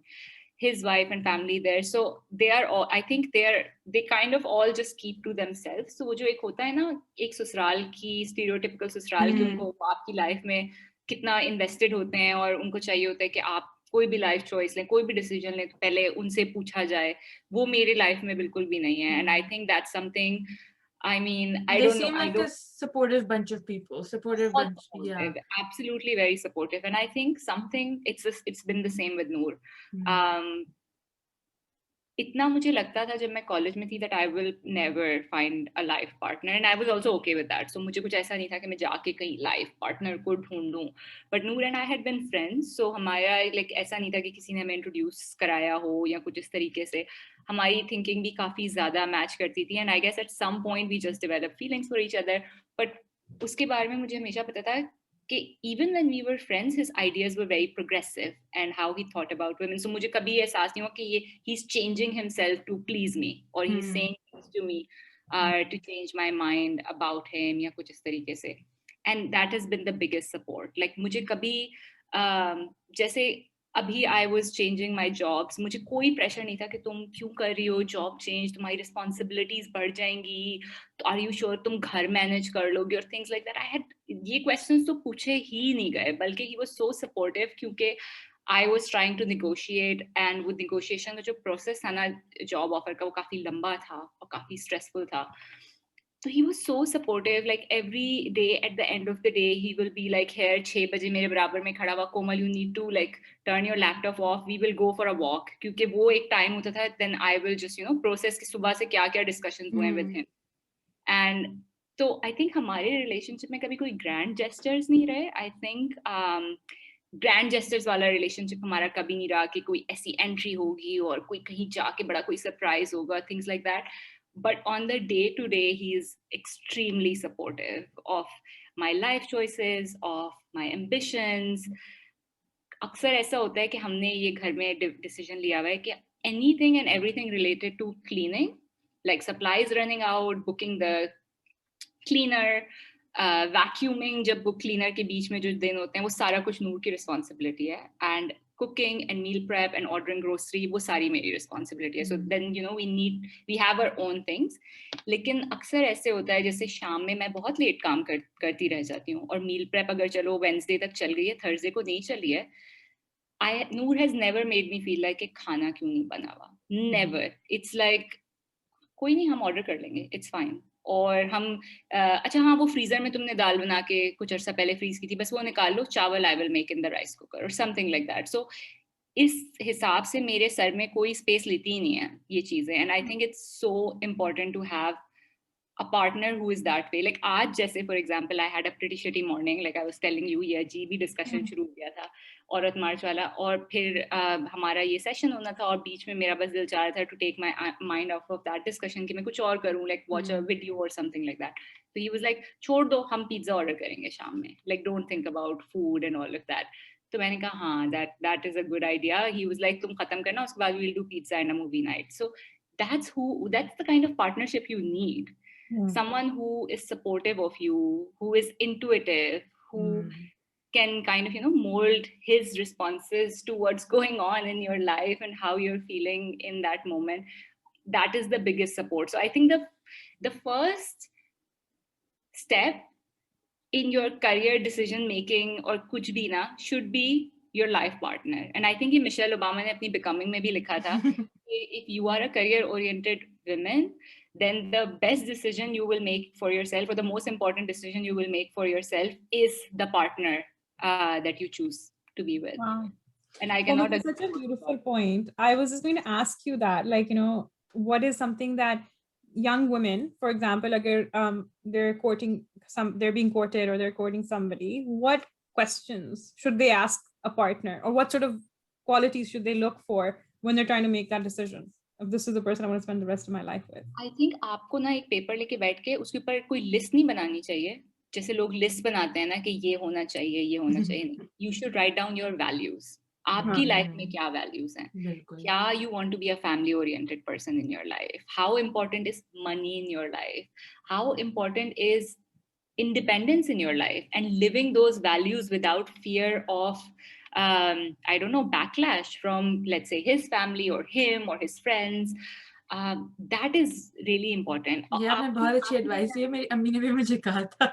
S3: his wife and family there. So they are all, I think they kind of all just keep to themselves. So वो जो एक होता है ना, एक ससुराल की, stereotypical ससुराल की, उनको आपकी लाइफ में कितना invested होते हैं और उनको चाहिए होता है कि आप कोई भी लाइफ चॉइस लें, कोई भी डिसीजन लें तो पहले उनसे पूछा जाए, वो मेरे लाइफ में बिल्कुल भी नहीं है. And I think that's something, I mean, I don't know.
S1: They seem like a supportive bunch of people. Supportive bunch, yeah.
S3: Absolutely very supportive. And I think it's been the same with Noor. इतना मुझे लगता था जब मैं college में थी that I will never find a life partner, and I was also okay with that. So मुझे कुछ ऐसा नहीं था कि मैं जाके कहीं life partner को ढूंढूं. But Noor and I had been friends, so हमारा like ऐसा नहीं था कि किसी ने हमें introduce कराया हो या कुछ इस तरीके से. हमारी thinking भी काफी ज़्यादा match करती थी, and I guess at some point we just developed feelings for each other. But उसके बारे में मुझे हमेशा पता था कि even when we were friends, his ideas were very progressive and how he thought about women. So मुझे कभी एहसास नहीं हुआ कि ये he's changing himself to please me, or he's saying things to me to change my mind about him या कुछ इस तरीके से. And that has been the biggest support. Like मुझे कभी जैसे अभी I was changing my jobs, मुझे कोई प्रेशर नहीं था कि तुम क्यों कर रही हो जॉब चेंज, तुम्हारी रिस्पॉन्सिबिलिटीज बढ़ जाएंगी, तो आर यू श्योर तुम घर मैनेज कर लोगे, और things like that. I had ये क्वेश्चंस तो पूछे ही नहीं गए, बल्कि ही वाज सो सपोर्टिव, क्योंकि I was trying to negotiate, and वो नेगोशिएशन का जो प्रोसेस था ना जॉब ऑफर का, वो काफी लंबा था और काफी स्ट्रेसफुल था. So he was so supportive. Like every day at the end of the day, he will be like, here 6 बजे मेरे बराबर में खड़ा हुआ, Komal, you need to like turn your laptop off. We will go for a walk. क्योंकि वो एक time होता था. Then I will just, you know, process कि सुबह से क्या क्या discussions हुए with him. And so I think हमारे relationship में कभी कोई grand gestures नहीं रहे. I think ग्रैंड जेस्टर्स वाला रिलेशनशिप हमारा कभी नहीं रहा कि कोई ऐसी एंट्री होगी और कोई कहीं जाके बड़ा कोई सरप्राइज होगा, things like that. But on the day-to-day, he is extremely supportive of my life choices, of my ambitions. अक्सर ऐसा होता है कि हमने ये घर में decision लिया हुआ है कि anything and everything related to cleaning, like supplies running out, booking the cleaner, vacuuming जब वो cleaner के बीच में जो दिन होते हैं, वो सारा कुछ नूर की responsibility है. And cooking and meal prep and ordering grocery, वो सारी मेरी responsibility है. So then, you know, we have our own things. लेकिन अक्सर ऐसे होता है जैसे शाम में मैं बहुत लेट काम करती रह जाती हूँ, और meal prep अगर चलो Wednesday तक चल गई है, Thursday को नहीं चली है, Noor has never made me feel like कि खाना क्यों नहीं बना हुआ. Never. It's like कोई नहीं, हम ऑर्डर कर लेंगे, इट्स फाइन. और हम अच्छा हाँ, वो फ्रीजर में तुमने दाल बना के कुछ अर्सा पहले फ्रीज की थी, बस वो निकाल लो, चावल I will make in the rice cooker और समथिंग लाइक दैट. सो इस हिसाब से मेरे सर में कोई स्पेस लेती ही नहीं है ये चीजें. And I think it's so important to have a partner who is that way. Like आज जैसे for example I had a pretty shitty morning, like I was telling you, ये अजीब discussion शुरू हो गया था औरत मार्च वाला, और फिर हमारा ये सेशन होना था और बीच में मेरा बस दिल चाह रहा था to take my mind off of that discussion कि मैं कुछ और करूँ, like watch a video or something like that. So he was like, छोड़ दो, हम पिज्जा ऑर्डर करेंगे शाम में, like don't think about food and all of that. तो मैंने कहा हाँ, that is a good idea. He was like, तुम खत्म करना, उसके बाद we'll do pizza and a movie night. So that's the kind of partnership you need. Someone who is supportive of you, who is intuitive, who can kind of, mold his responses to what's going on in your life and how you're feeling in that moment. That is the biggest support. So I think the first step in your career decision making or kuch bhi na should be your life partner. And I think Michelle Obama ne apni Becoming mein bhi likha tha, if you are a career oriented woman, then the best decision you will make for yourself, or the most important decision you will make for yourself, is the partner that you choose to be with.
S2: Wow.
S3: And I cannot.
S2: That's such a beautiful point. I was just going to ask you that, like, what is something that young women, for example, like they're being courted or they're courting somebody, what questions should they ask a partner, or what sort of qualities should they look for when they're trying to make that decision? If this is the person I want to spend the rest of my life with.
S3: I think आपको ना एक paper लेके बैठ के उसके ऊपर कोई list नहीं बनानी चाहिए, जैसे लोग लिस्ट बनाते हैं ना कि ये होना चाहिए, ये होना चाहिए. नहीं. You should write down your values. आपकी लाइफ में क्या values हैं? क्या you want to be a family oriented person in your life? How important is money in your life? How important is independence in your life, and living those values without fear of I don't know, backlash from, let's say, his family or him or his friends. That is really important.
S1: Yeah, मैं बहुत अच्छी advice है, मेरी अम्मी ने भी मुझे कहा था.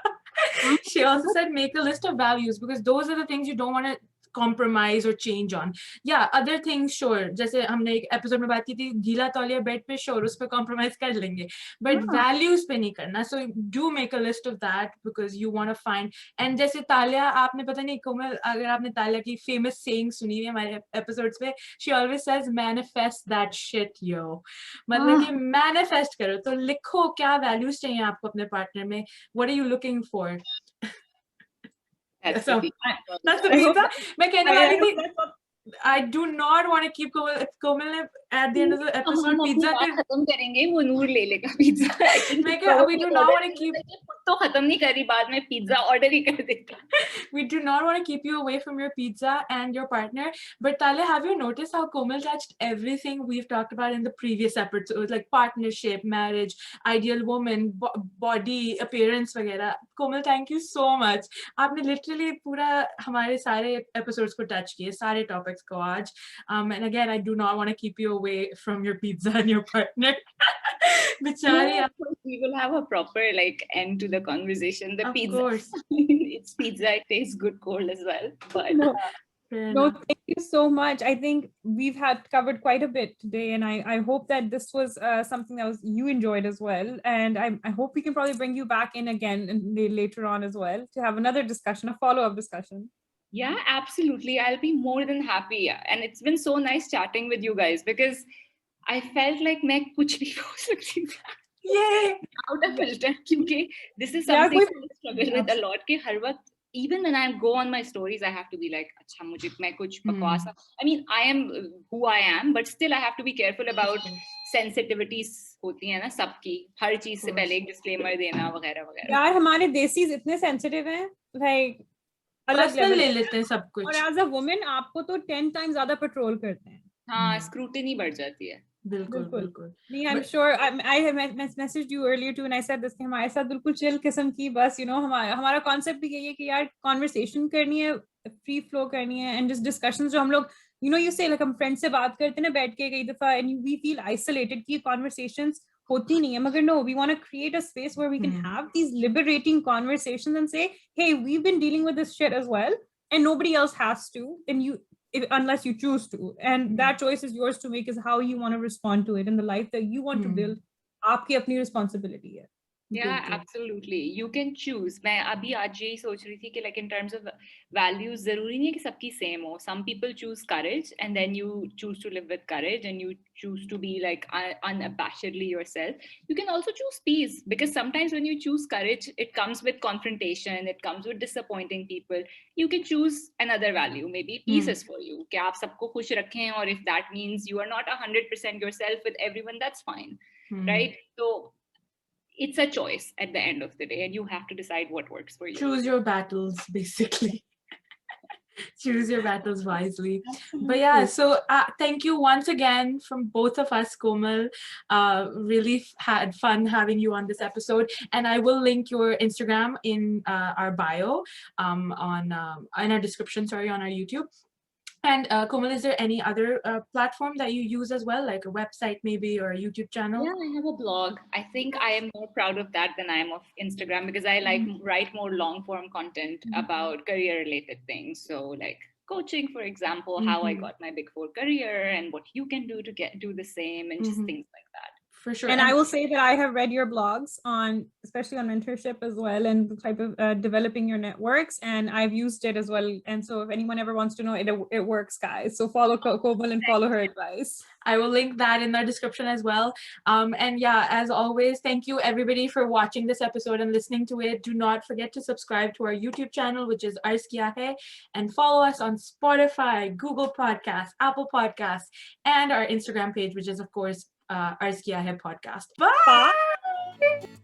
S1: She also said make a list of values, because those are the things you don't want to compromise or change on. Yeah, other things sure, जैसे हमने एक एपिसोड में बात की थी, गीला तौलिया बेड पे sure उस पे compromise कर लेंगे, but values पे नहीं करना. So do make a list of that, because you want to find. And जैसे तालिया, आपने पता नहीं कोमल, अगर आपने तालिया की famous saying सुनी है हमारे episodes पे, she always says manifest that shit, yo. मतलब कि manifest करो, तो लिखो क्या values चाहिए आपको अपने partner में, what are you looking for? That's the pizza. मैं कहने वाली थी, I do not want to keep Komal at the end of the episode. Pizza
S3: खत्म करेंगे, वो नूर ले लेगा pizza.
S1: We do not want to keep.
S3: तो खत्म नहीं करी, बाद में pizza order ही कर देगा.
S1: We do not want to keep you away from your pizza and your partner. But Talia, have you noticed how Komal touched everything we've talked about in the previous episodes, like partnership, marriage, ideal woman, body, appearance, वगैरह. Komal, thank you so much. आपने literally पूरा हमारे सारे episodes को touch किए, सारे topics को आज. And again, I do not want to keep you away from your pizza and your partner. Bichari,
S3: of course, we will have a proper end to the conversation. The
S1: of
S3: pizza,
S1: course.
S3: It's pizza. It tastes good cold as well. But
S2: no, thank you so much. I think we've covered quite a bit today, and I hope that this was something that you enjoyed as well. And I hope we can probably bring you back in again later on as well to have another discussion, a follow-up discussion.
S3: Yeah, absolutely. I'll be more than happy. And it's been so nice chatting with you guys, because I felt like मैं कुछ भी हो सकती थी.
S1: Yay!
S3: Out of filter, क्योंकि this is something I struggle with a lot. कि हर वक्त, even when I go on my stories, I have to be like, अच्छा मुझे मैं कुछ बकवास. I mean, I am who I am, but still I have to be careful about sensitivities होती है ना सबकी, हर चीज से पहले एक disclaimer देना वगैरह वगैरह.
S2: यार हमारे देसीज इतने sensitive हैं, like अलग लेवल
S1: ले लेते हैं सब कुछ.
S2: और as a woman आपको तो 10 times ज़्यादा patrol करते हैं.
S3: हाँ, scrutiny बढ़ जाती है.
S1: बिल्कुल.
S2: नहीं, I'm sure I have messaged you earlier too, and I said this कि हमारे साथ बिल्कुल chill किस्म की, बस हमारा concept भी यही है कि यार conversation करनी है, free flow करनी है, and just discussions जो हम लोग you say like हम friends से बात करते हैं ना बैठ के कई दफा, and we feel isolated कि conversations होती नहीं है, मगर no, we want to create a space where we can have these liberating conversations and say, hey, we've been dealing with this shit as well, and nobody else has to, and unless you choose to. And that choice is yours to make, is how you want to respond to it in the life that you want to build. आपकी अपनी responsibility है.
S3: Yeah, absolutely. You can choose. मैं अभी आज यही सोच रही थी कि like in terms of values जरूरी नहीं है कि सबकी same हो. Some people choose courage and then you choose to live with courage and you choose to be like unabashedly yourself. You can also choose peace, because sometimes when you choose courage, it comes with confrontation, it comes with disappointing people. You can choose another value. Maybe peace is for you. कि आप सबको खुश रखें, or if that means you are not 100% yourself with everyone, that's fine, right? So it's a choice at the end of the day, and you have to decide what works for you.
S1: Choose your battles, basically. Choose your battles wisely. But yeah, so thank you once again from both of us, Komal. Really had fun having you on this episode, and I will link your Instagram in our bio, in our description, sorry, on our YouTube. And Komal, is there any other platform that you use as well, like a website maybe, or a YouTube channel?
S3: Yeah, I have a blog. I think I am more proud of that than I am of Instagram, because I like write more long form content about career related things. So like coaching, for example, how I got my Big Four career and what you can do to do the same, and just things like that.
S1: For sure.
S2: And I will say that I have read your blogs on, especially on mentorship as well, and the type of developing your networks, and I've used it as well. And so if anyone ever wants to know, it works, guys. So follow Komal and follow her advice.
S1: I will link that in the description as well. And yeah, as always, thank you everybody for watching this episode and listening to it. Do not forget to subscribe to our YouTube channel, which is Arz Kiya Hai, and follow us on Spotify, Google Podcasts, Apple Podcasts, and our Instagram page, which is of course Arz Kiya Hai Podcast. Bye!